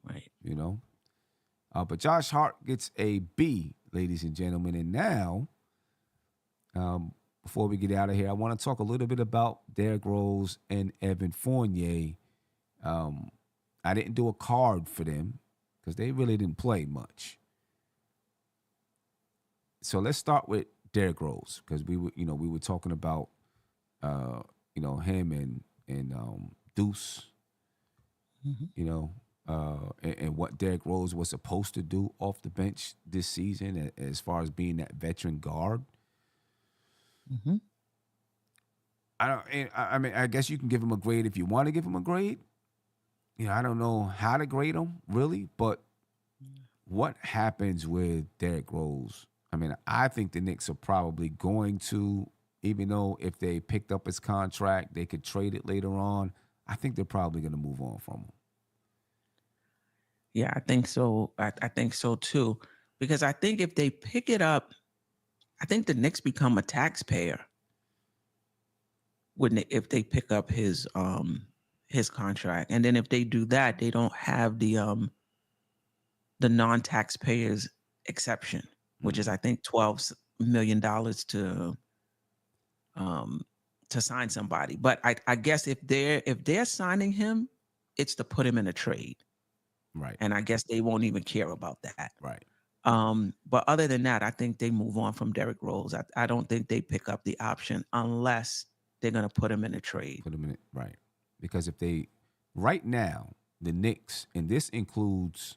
C: Right.
B: But Josh Hart gets a B, ladies and gentlemen. And now, before we get out of here, I want to talk a little bit about Derrick Rose and Evan Fournier. I didn't do a card for them because they really didn't play much. So let's start with Derrick Rose because we were talking about him and Duece, and what Derrick Rose was supposed to do off the bench this season as far as being that veteran guard.
C: Mm-hmm.
B: I guess you can give him a grade if you want to give him a grade. I don't know how to grade him really, but what happens with Derrick Rose? I think the Knicks are probably going to, even though if they picked up his contract, they could trade it later on. I think they're probably going to move on from him.
C: Yeah, I think so. I think so too, because I think if they pick it up, I think the Knicks become a taxpayer. If they pick up his contract, and then if they do that, they don't have the non-taxpayers exception, which is I think $12 million to sign somebody. But I guess if they're signing him, it's to put him in a trade.
B: Right.
C: And I guess they won't even care about that.
B: Right.
C: But other than that, I think they move on from Derrick Rose. I don't think they pick up the option unless they're going to put him in a trade.
B: Put him in it, right. Because right now, the Knicks, and this includes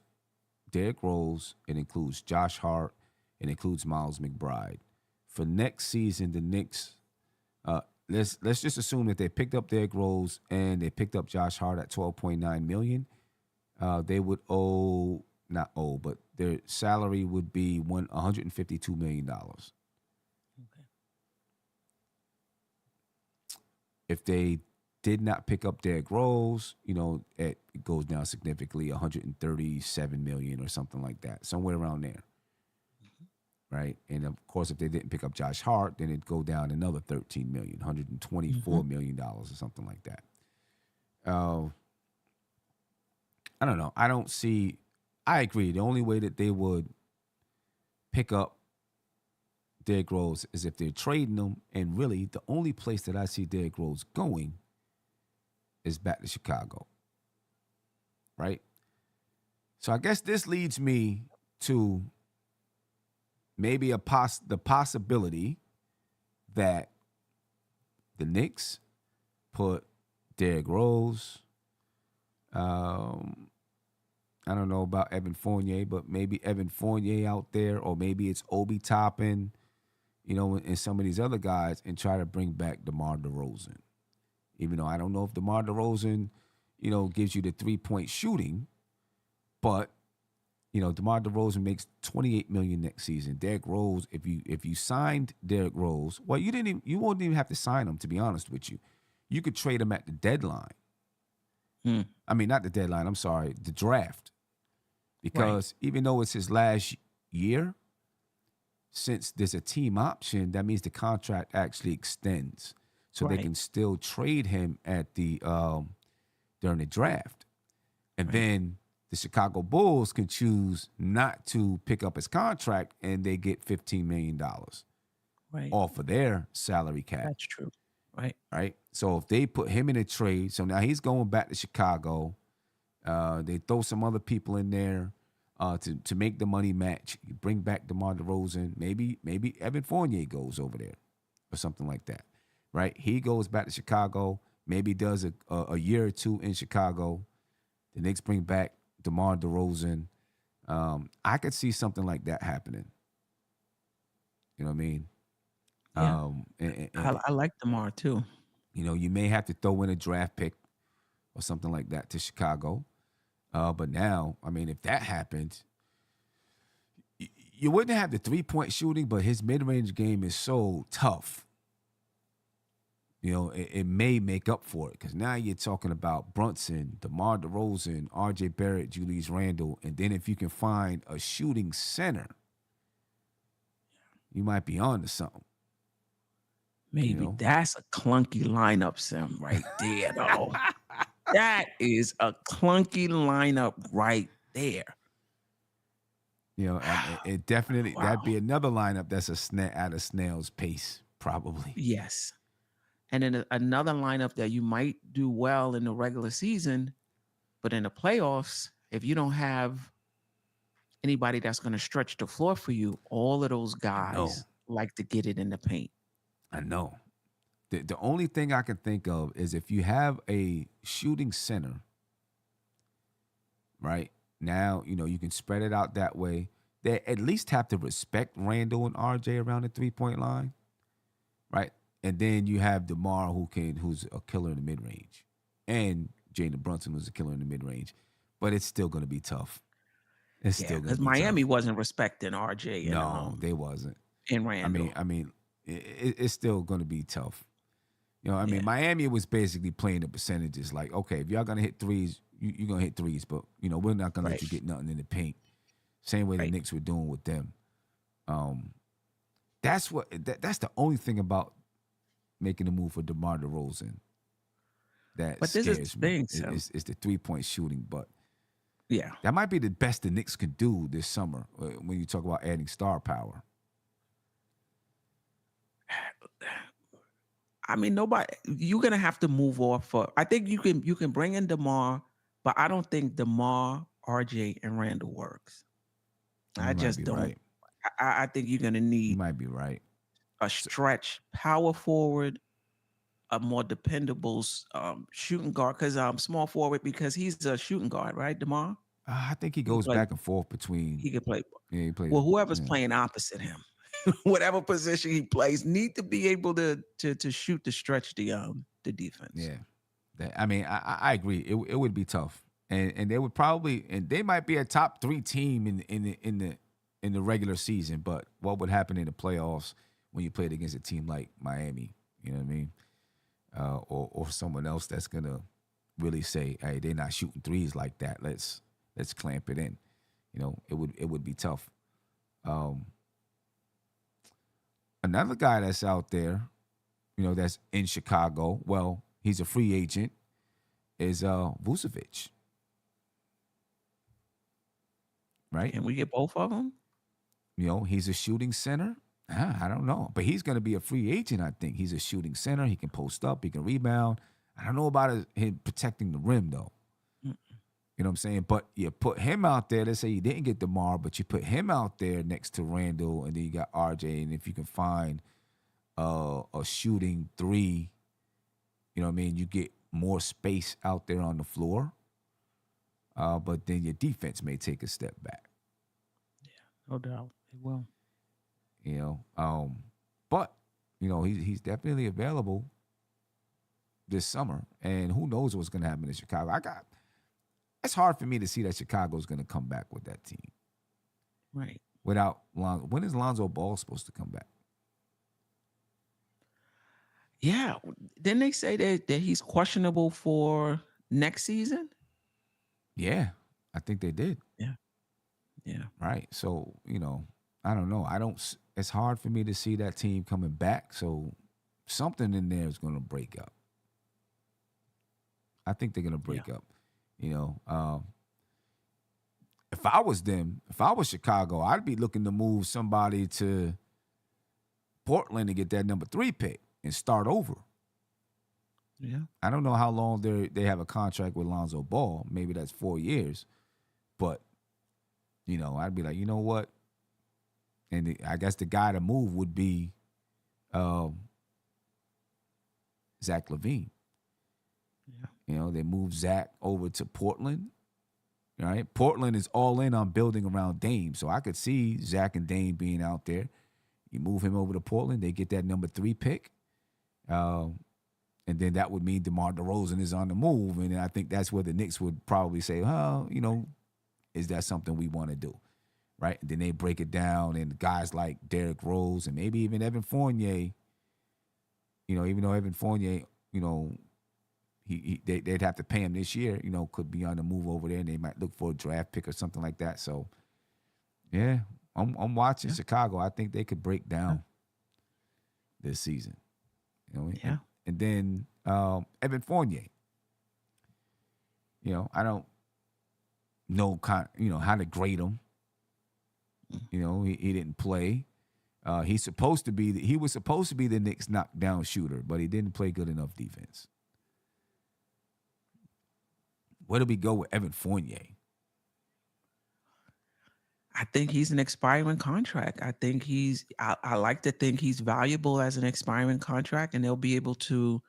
B: Derrick Rose, it includes Josh Hart, it includes Miles McBride. For next season, the Knicks, let's just assume that they picked up Derrick Rose and they picked up Josh Hart at $12.9 million. They would but their salary would be $152 million.
C: Okay.
B: If they did not pick up Derrick Rose, it goes down significantly, $137 million or something like that, somewhere around there. Mm-hmm. Right? And of course, if they didn't pick up Josh Hart, then it'd go down another $13 million, $124 million or something like that. I don't know. I agree. The only way that they would pick up Derrick Rose is if they're trading him. And really, the only place that I see Derrick Rose going is back to Chicago. Right? So I guess this leads me to maybe the possibility that the Knicks put Derrick Rose, I don't know about Evan Fournier, but maybe Evan Fournier out there, or maybe it's Obi Toppin, and some of these other guys, and try to bring back DeMar DeRozan. Even though I don't know if DeMar DeRozan, gives you the 3-point shooting, but DeMar DeRozan makes $28 million next season. Derrick Rose, if you signed Derrick Rose, well, you won't even have to sign him, to be honest with you. You could trade him at the deadline. I mean, not the deadline, I'm sorry, the draft. Because even though it's his last year, since there's a team option, that means the contract actually extends. So they can still trade him at during the draft. And then the Chicago Bulls can choose not to pick up his contract, and they get $15 million off of their salary cap.
C: That's true.
B: Right. So if they put him in a trade, so now he's going back to Chicago. They throw some other people in there to make the money match. You bring back DeMar DeRozan. Maybe Evan Fournier goes over there or something like that. Right. He goes back to Chicago. Maybe does a year or two in Chicago. The Knicks bring back DeMar DeRozan. I could see something like that happening. You know what I mean?
C: Yeah. I like DeMar too.
B: You may have to throw in a draft pick or something like that to Chicago. But now, if that happened, you wouldn't have the 3-point shooting, but his mid-range game is so tough it may make up for it because now you're talking about Brunson, DeMar DeRozan, R.J. Barrett, Julius Randle, and then if you can find a shooting center, you might be on to something.
C: Maybe that's a clunky lineup, Sim, right there, though. That is a clunky lineup right there.
B: It definitely that'd be another lineup that's at a snail's pace, probably.
C: Yes. And then another lineup that you might do well in the regular season, but in the playoffs, if you don't have anybody that's going to stretch the floor for you, all of those guys like to get it in the paint.
B: I know. The only thing I can think of is if you have a shooting center, right? Now, you can spread it out that way. They at least have to respect Randall and RJ around the 3-point line, right? And then you have DeMar who's a killer in the mid-range. And Jalen Brunson who's a killer in the mid-range. But it's still going to be tough. It's still going to be tough.
C: Because Miami wasn't respecting RJ.
B: No, they wasn't.
C: And Randall.
B: I mean, it's still going to be tough. Miami was basically playing the percentages. Like, okay, if y'all going to hit threes, you're going to hit threes. But, we're not going to let you get nothing in the paint. Same way the Knicks were doing with them. That's the only thing about making a move for DeMar DeRozan that scares me. It's the 3-point shooting. But that might be the best the Knicks could do this summer when you talk about adding star power.
C: I mean, you're gonna have to move off. I think you can bring in DeMar, but I don't think DeMar, RJ, and Randall works. I just don't. Right. I think you're gonna need.
B: You might be right.
C: A stretch power forward, a more dependable shooting guard, because small forward because he's a shooting guard, right, DeMar?
B: I think he goes back and forth between.
C: He can play.
B: Yeah, he plays.
C: Well, whoever's playing opposite him. Whatever position he plays, need to be able to shoot to stretch the defense.
B: Yeah, I agree. It would be tough, and they would probably, and they might be a top 3 team in the regular season. But what would happen in the playoffs when you played against a team like Miami? You know what I mean? Or someone else that's gonna really say, hey, they're not shooting threes like that. Let's clamp it in. It would be tough. Another guy that's out there, that's in Chicago, well, he's a free agent, is Vucevic. Right?
C: Can we get both of them?
B: He's a shooting center. I don't know. But he's going to be a free agent, I think. He's a shooting center. He can post up. He can rebound. I don't know about him protecting the rim, though. You know what I'm saying? But you put him out there. Let's say you didn't get DeMar, but you put him out there next to Randall, and then you got RJ. And if you can find a shooting 3, you get more space out there on the floor. But then your defense may take a step back.
C: Yeah, no doubt. It will.
B: But, he's definitely available this summer. And who knows what's going to happen in Chicago. It's hard for me to see that Chicago's going to come back with that team.
C: Right.
B: Without Lonzo. When is Lonzo Ball supposed to come back?
C: Yeah. Didn't they say that he's questionable for next season?
B: Yeah. I think they did.
C: Yeah. Yeah.
B: Right. So, I don't know. It's hard for me to see that team coming back. So something in there is going to break up. I think they're going to break up. If I was them, if I was Chicago, I'd be looking to move somebody to Portland to get that number 3 pick and start over.
C: Yeah.
B: I don't know how long they have a contract with Lonzo Ball. Maybe that's 4 years. But, I'd be like, you know what? And I guess the guy to move would be Zach LaVine.
C: Yeah.
B: They moved Zach over to Portland. Right? Portland is all in on building around Dame. So I could see Zach and Dame being out there. You move him over to Portland, they get that number 3 pick. And then that would mean DeMar DeRozan is on the move. And I think that's where the Knicks would probably say, is that something we want to do? Right? And then they break it down, and guys like Derrick Rose and maybe even Evan Fournier, even though Evan Fournier, they'd have to pay him this year, could be on the move over there, and they might look for a draft pick or something like that. So, yeah, I'm watching Chicago. I think they could break down this season.
C: Yeah.
B: And then Evan Fournier. I don't know how to grade him. He didn't play. He was supposed to be the Knicks knockdown shooter, but he didn't play good enough defense. Where do we go with Evan Fournier?
C: I think he's an expiring contract. I think I like to think he's valuable as an expiring contract, and they'll be able to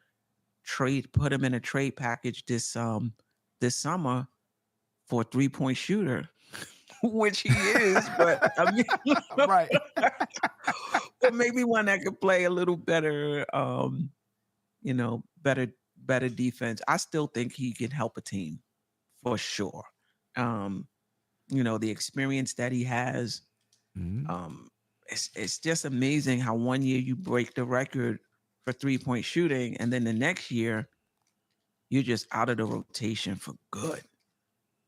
C: put him in a trade package this summer for a 3-point shooter, which he is, but I mean,
B: right.
C: but maybe one that could play a little better, better defense. I still think he can help a team for sure. The experience that he has, it's just amazing how one year you break the record for 3-point shooting, and then the next year you're just out of the rotation for good.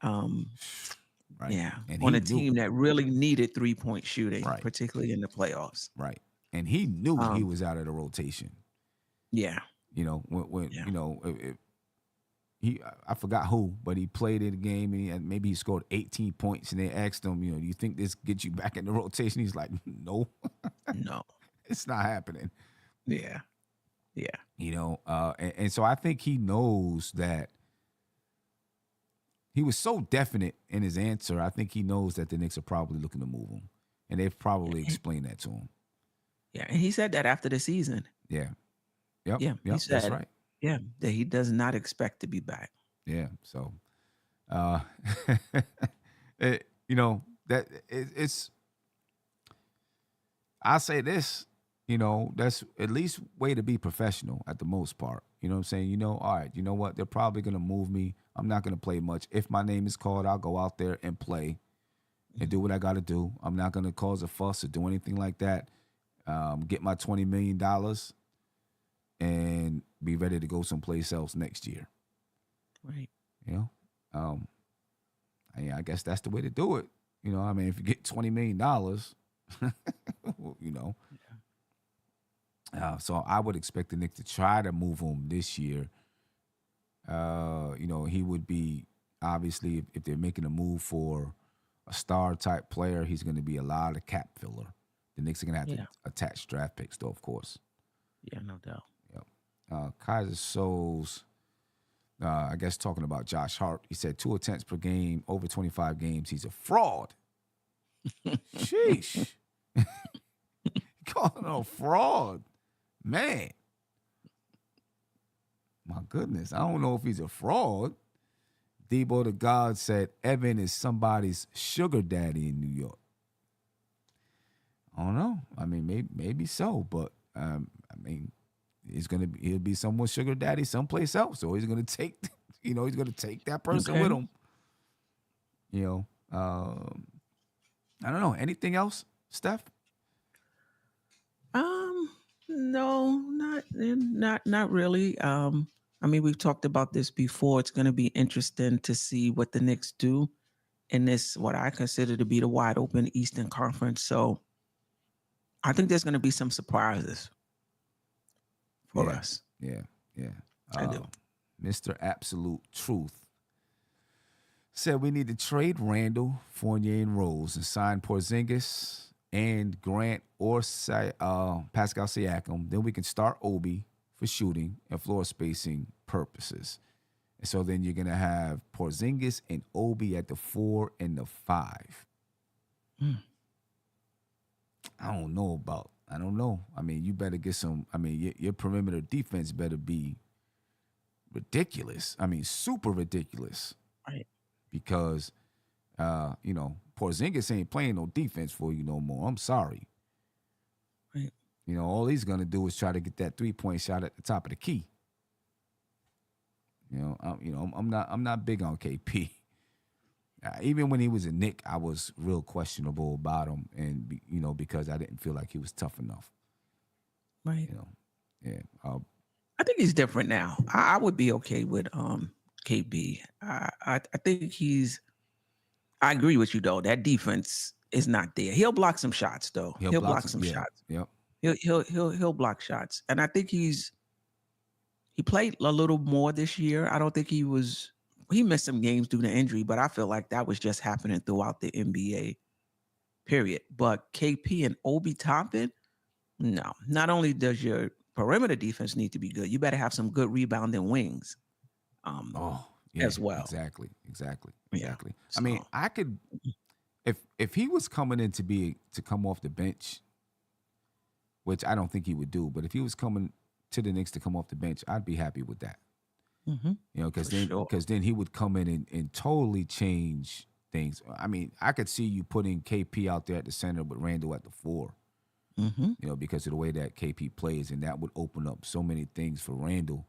B: Right.
C: Yeah,
B: and
C: on a team that really needed 3-point shooting, particularly in the playoffs.
B: Right. And he knew he was out of the rotation.
C: Yeah.
B: When I forgot who, but he played in the game and maybe he scored 18 points, and they asked him, do you think this gets you back in the rotation? He's like, no.
C: No.
B: It's not happening.
C: Yeah. Yeah.
B: And so I think he knows that. He was so definite in his answer. I think he knows that the Knicks are probably looking to move him, and they've probably explained that to him.
C: Yeah, and he said that after the season.
B: Yeah. Yep.
C: Yeah,
B: he said, that's right.
C: Yeah, that he does not expect to be back.
B: Yeah. So, it's. I say this. That's at least way to be professional at the most part. You know what I'm saying? All right, you know what? They're probably going to move me. I'm not going to play much. If my name is called, I'll go out there and play and do what I got to do. I'm not going to cause a fuss or do anything like that. Get my $20 million and be ready to go someplace else next year.
C: Right.
B: I guess that's the way to do it. If you get $20 million, so I would expect the Knicks to try to move him this year. He would be, obviously, if they're making a move for a star type player, he's going to be a lot of cap filler. The Knicks are going to have to attach draft picks, though, of course.
C: Yeah, no doubt.
B: Yep. Kaiser Souls, I guess talking about Josh Hart, he said 2 attempts per game, over 25 games. He's a fraud. Sheesh. Calling him a fraud. Man. My goodness. I don't know if he's a fraud. Debo the God said Evan is somebody's sugar daddy in New York. I don't know. I mean, maybe so, but he'll be someone's sugar daddy someplace else. So he's gonna take that person with him. I don't know. Anything else, Steph?
C: No, not really. We've talked about this before. It's going to be interesting to see what the Knicks do in this, what I consider to be the wide open Eastern Conference. So I think there's going to be some surprises for us.
B: Yeah.
C: I do.
B: Mr. Absolute Truth said we need to trade Randall, Fournier, and Rose and sign Porzingis and Grant or Pascal Siakam. Then we can start Obi for shooting and floor spacing purposes. And so then you're going to have Porzingis and Obi at the 4 and the 5. I don't know. I mean, you better get some. I mean, your perimeter defense better be ridiculous. I mean, super ridiculous.
C: Right.
B: Because, Porzingis ain't playing no defense for you no more. I'm sorry.
C: Right.
B: All he's gonna do is try to get that 3-point shot at the top of the key. I'm not big on KP. Even when he was a Knick, I was real questionable about him, and because I didn't feel like he was tough enough.
C: Right.
B: Yeah.
C: I think he's different now. I would be okay with KB. I think he's. I agree with you though. That defense is not there. He'll block some shots though.
B: He'll
C: He'll
B: block
C: block
B: some.
C: some
B: Yeah.
C: shots.
B: Yep.
C: He'll block shots, and I think he played a little more this year. I don't think he missed some games due to injury, but I feel like that was just happening throughout the NBA period. But KP and Obi Toppin, no. Not only does your perimeter defense need to be good, you better have some good rebounding wings.
B: Oh, yeah.
C: As well.
B: Exactly.
C: Yeah.
B: I mean, I could if he was coming in to come off the bench, which I don't think he would do, but if he was coming to the Knicks to come off the bench, I'd be happy with that.
C: Mm-hmm.
B: You know, because then he would come in and totally change things. I mean, I could see you putting KP out there at the center with Randall at the 4.
C: Mm-hmm.
B: You know, because of the way that KP plays, and that would open up so many things for Randall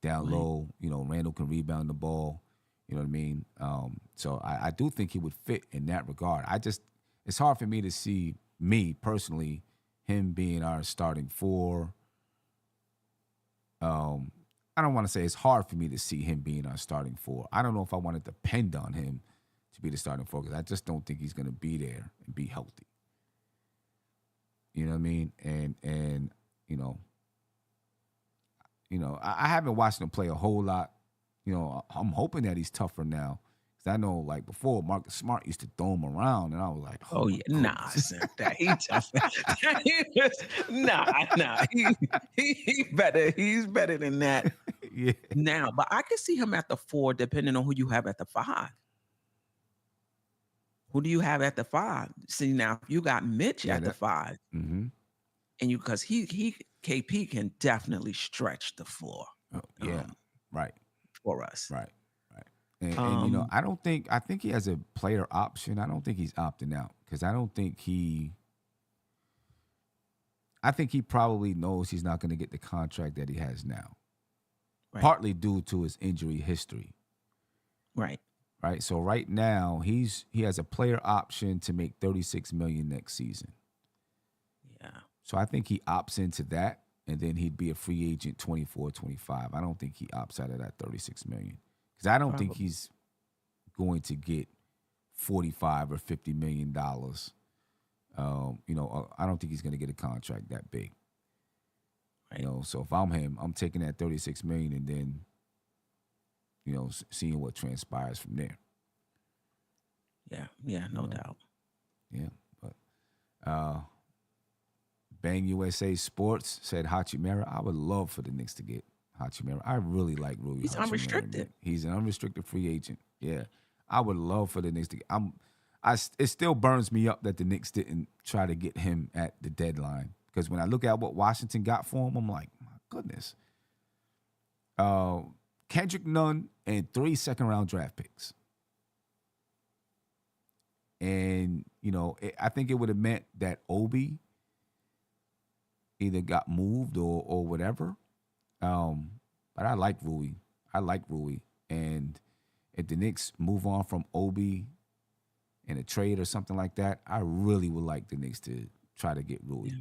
B: down low. You know, Randall can rebound the ball. You know what I mean? So I do think he would fit in that regard. It's hard for me to see, me personally, him being our starting 4. I don't want to say it's hard for me to see him being our starting 4. I don't know if I want to depend on him to be the starting 4 because I just don't think he's going to be there and be healthy. You know what I mean? And I haven't watched him play a whole lot. You know, I'm hoping that he's tougher now. Because I know, like, before, Marcus Smart used to throw him around, and I was like,
C: oh yeah, nah, that he tough. nah. He's better than that.
B: Yeah.
C: Now, but I can see him at the 4, depending on who you have at the 5. Who do you have at the 5? See, now if you got Mitch at the 5,
B: mm-hmm.
C: and you because he KP can definitely stretch the floor.
B: Right.
C: For us.
B: Right. And you know, I think he has a player option. I don't think he's opting out because I think he probably knows he's not going to get the contract that he has now. Right. Partly due to his injury history.
C: Right.
B: So right now he has a player option to make $36 million next season.
C: Yeah.
B: So I think he opts into that, and then he'd be a free agent 24, 25. I don't think he opts out of that $36 million because I don't think he's going to get $45 or $50 million. You know, I don't think he's going to get a contract that big. Right. You know, so if I'm him, I'm taking that $36 million and then, you know, seeing what transpires from there.
C: Yeah, no doubt.
B: Yeah, but Bang USA Sports said Hachimura. I would love for the Knicks to get Hachimura. I really like Rui.
C: He's unrestricted.
B: He's an unrestricted free agent. Yeah, I would love for the Knicks to get. It still burns me up that the Knicks didn't try to get him at the deadline because when I look at what Washington got for him, I'm like, my goodness. Kendrick Nunn and 3 second-round draft picks. And, you know, I think it would have meant that Obi either got moved or whatever. But I like Rui. And if the Knicks move on from Obi in a trade or something like that, I really would like the Knicks to try to get Rui. Yeah.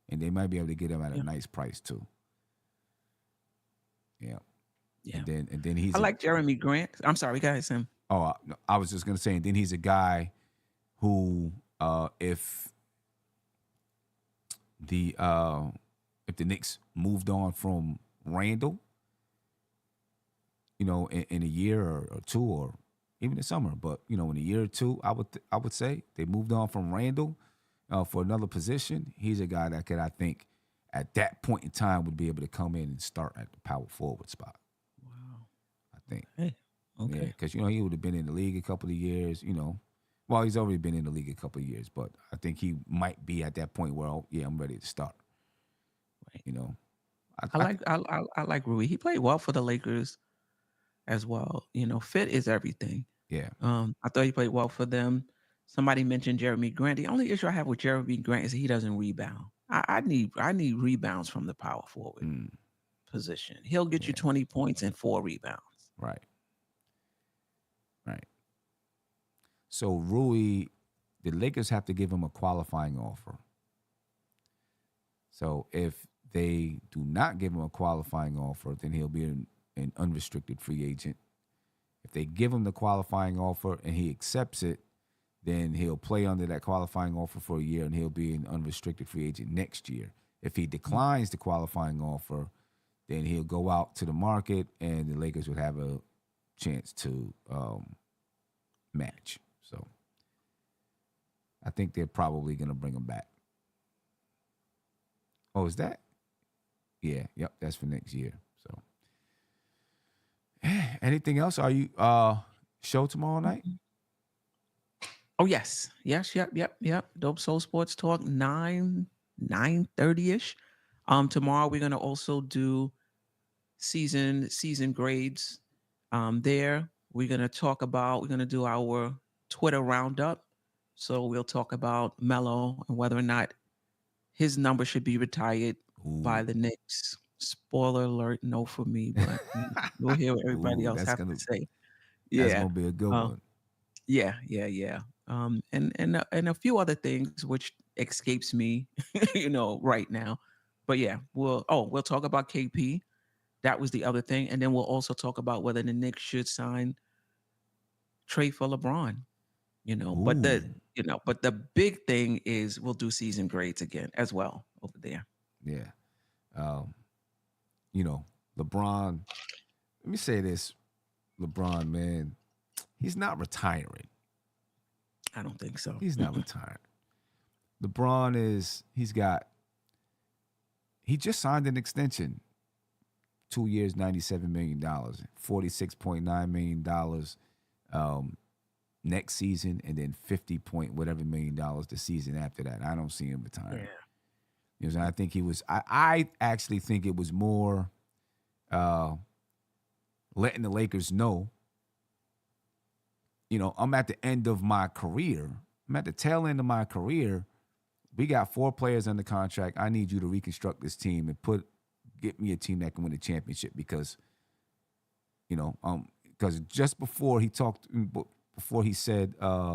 B: And they might be able to get him at a nice price, too. Yeah.
C: Yeah.
B: And then he's.
C: I like Jeremy Grant. I'm sorry, guys. Him.
B: Oh, I was just gonna say. And then he's a guy who, if the Knicks moved on from Randall, you know, in a year or 2 or even the summer, but you know, in a year or 2, I would say they moved on from Randall for another position. He's a guy that could, I think, at that point in time, would be able to come in and start at the power forward spot. I think.
C: Hey, okay.
B: Yeah, because, you know, he would have been in the league a couple of years, you know. Well, he's already been in the league a couple of years, but I think he might be at that point where, I'm ready to start. Right. You know.
C: I like Rui. He played well for the Lakers as well. You know, fit is everything.
B: Yeah.
C: I thought he played well for them. Somebody mentioned Jeremy Grant. The only issue I have with Jeremy Grant is he doesn't rebound. I need rebounds from the power forward position. He'll get you 20 points and 4 rebounds.
B: Right. So Rui, the Lakers have to give him a qualifying offer. So if they do not give him a qualifying offer, then he'll be an unrestricted free agent. If they give him the qualifying offer and he accepts it, then he'll play under that qualifying offer for a year and he'll be an unrestricted free agent next year. If he declines the qualifying offer, then he'll go out to the market and the Lakers would have a chance to match. So I think they're probably going to bring him back. Oh, is that? Yeah, yep, that's for next year. So anything else? Are you show tomorrow night?
C: Oh yes. Yep. Dope Soul Sports Talk 9:30ish. Tomorrow we're gonna also do season grades. There we're gonna do our Twitter roundup. So we'll talk about Melo and whether or not his number should be retired by the Knicks. Spoiler alert, no for me, but we'll hear what everybody else has to say.
B: That's
C: Yeah.
B: gonna be a good one.
C: Yeah. And a few other things which escapes me, right now. But yeah, we'll talk about KP. That was the other thing, and then we'll also talk about whether the Knicks should sign trade for LeBron. But the big thing is we'll do season grades again as well over there.
B: Yeah. LeBron, let me say this, LeBron, man, he's not retiring.
C: I don't think so.
B: He's not retiring. LeBron he just signed an extension. 2 years, $97 million, $46.9 million next season, and then 50 point whatever million dollars the season after that. I don't see him retiring. I think he was. I actually think it was more letting the Lakers know. I'm at the end of my career. I'm at the tail end of my career. We got 4 players under contract. I need you to reconstruct this team and get me a team that can win a championship because just before he said, I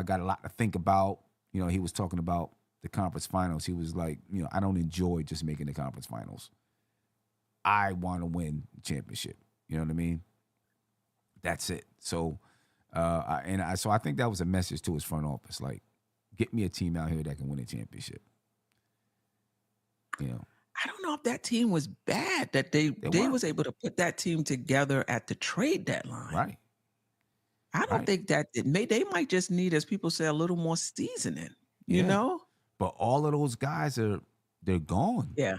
B: got a lot to think about. He was talking about the conference finals. He was like, I don't enjoy just making the conference finals. I want to win the championship. You know what I mean? That's it. So, so I think that was a message to his front office. Like, get me a team out here that can win a championship.
C: I don't know if that team was bad that they was able to put that team together at the trade deadline.
B: Right.
C: I don't think that they might just need, as people say, a little more seasoning. You know.
B: But all of those guys they're gone.
C: Yeah.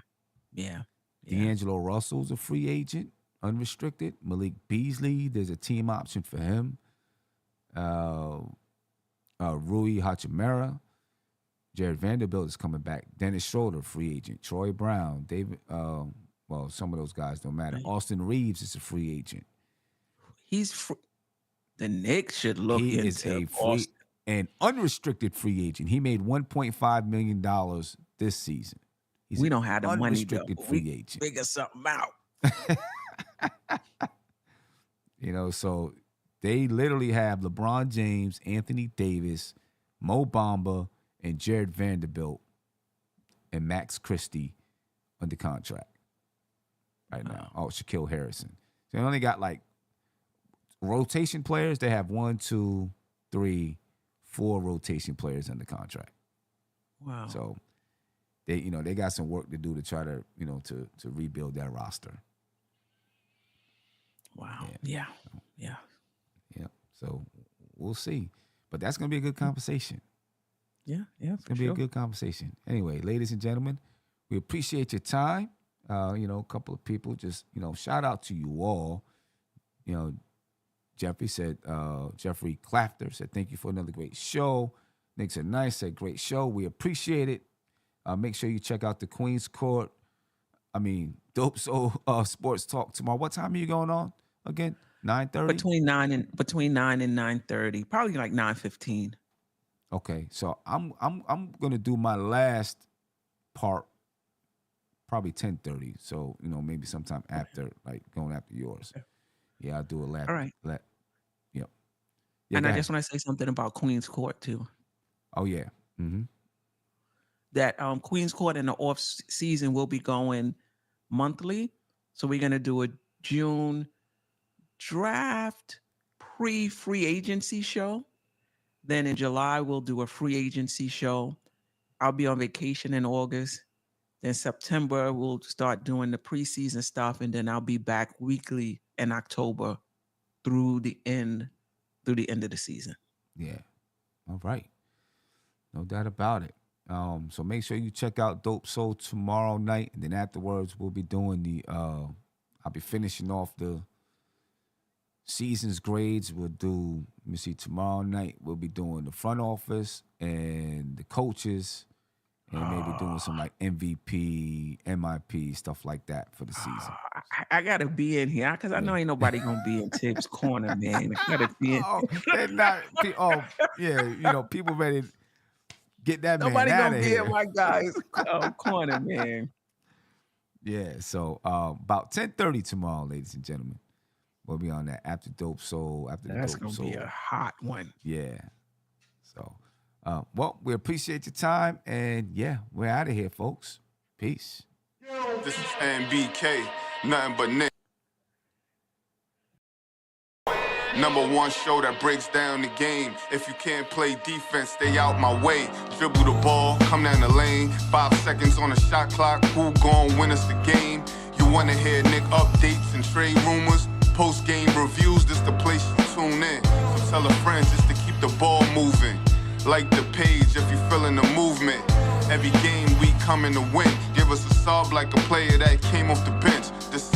B: D'Angelo Russell's a free agent, unrestricted. Malik Beasley, there's a team option for him. Rui Hachimura. Jared Vanderbilt is coming back. Dennis Schroeder, free agent. Troy Brown. David, some of those guys don't matter. Right. Austin Reeves is a free agent.
C: The Knicks should look into
B: an unrestricted free agent. He made $1.5 million this season.
C: We don't have the money, though.
B: Unrestricted free agent.
C: Figure something out.
B: So they literally have LeBron James, Anthony Davis, Mo Bamba, and Jared Vanderbilt and Max Christie under contract right now. Oh, Shaquille Harrison. So they only got like rotation players. They have 1, 2, 3, 4 rotation players under contract.
C: Wow.
B: So they got some work to do to try to to rebuild that roster.
C: Wow. Yeah.
B: So we'll see, but that's gonna be a good conversation.
C: Yeah,
B: it's gonna be a good conversation. Anyway, ladies and gentlemen, we appreciate your time. A couple of people just shout out to you all. Jeffrey Clafter said thank you for another great show. Nick said nice, said great show. We appreciate it. Make sure you check out the Queen's Court. Dope Soul Sports Talk tomorrow. What time are you going on again? 9:30?
C: Between 9 and 9:30, probably like 9:15.
B: Okay, so I'm gonna do my last part probably 10:30. So maybe sometime after, like going after yours. Yeah, I'll do a lap.
C: All right.
B: Yep.
C: And I just want to say something about Queen's Court too.
B: Oh yeah. Mm-hmm.
C: that Queens Court in the off season will be going monthly. So we're gonna do a June draft pre-free agency show. Then in July we'll do a free agency show. I'll be on vacation in August. Then September we'll start doing the preseason stuff, and then I'll be back weekly in October through the end of the season.
B: Yeah. All right. No doubt about it. So make sure you check out Dope Soul tomorrow night, and then afterwards we'll be doing the I'll be finishing off the season's grades. We'll do, let me see, tomorrow night we'll be doing the front office and the coaches, and maybe doing some like MVP, MIP, stuff like that for the season.
C: I gotta be in here because I know ain't nobody gonna be in Tibbs' corner, man. I gotta be in.
B: People ready to get that
C: nobody
B: man out
C: gonna
B: of
C: be
B: here.
C: in my guy's corner, man.
B: Yeah, so about 10:30 tomorrow, ladies and gentlemen. We'll be on that after Dope Soul.
C: That's gonna be a hot one.
B: Yeah. So, well, we appreciate your time, and yeah, we're out of here, folks. Peace.
A: This is MBK, nothing but Knicks. Number one show that breaks down the game. If you can't play defense, stay out my way. Dribble the ball, come down the lane. 5 seconds on the shot clock. Who gon' win us the game? You wanna hear Nick updates and trade rumors? Post-game reviews, this the place you tune in. So tell a friend just to keep the ball moving. Like the page if you feeling the movement. Every game we coming to win. Give us a sub like a player that came off the bench. This is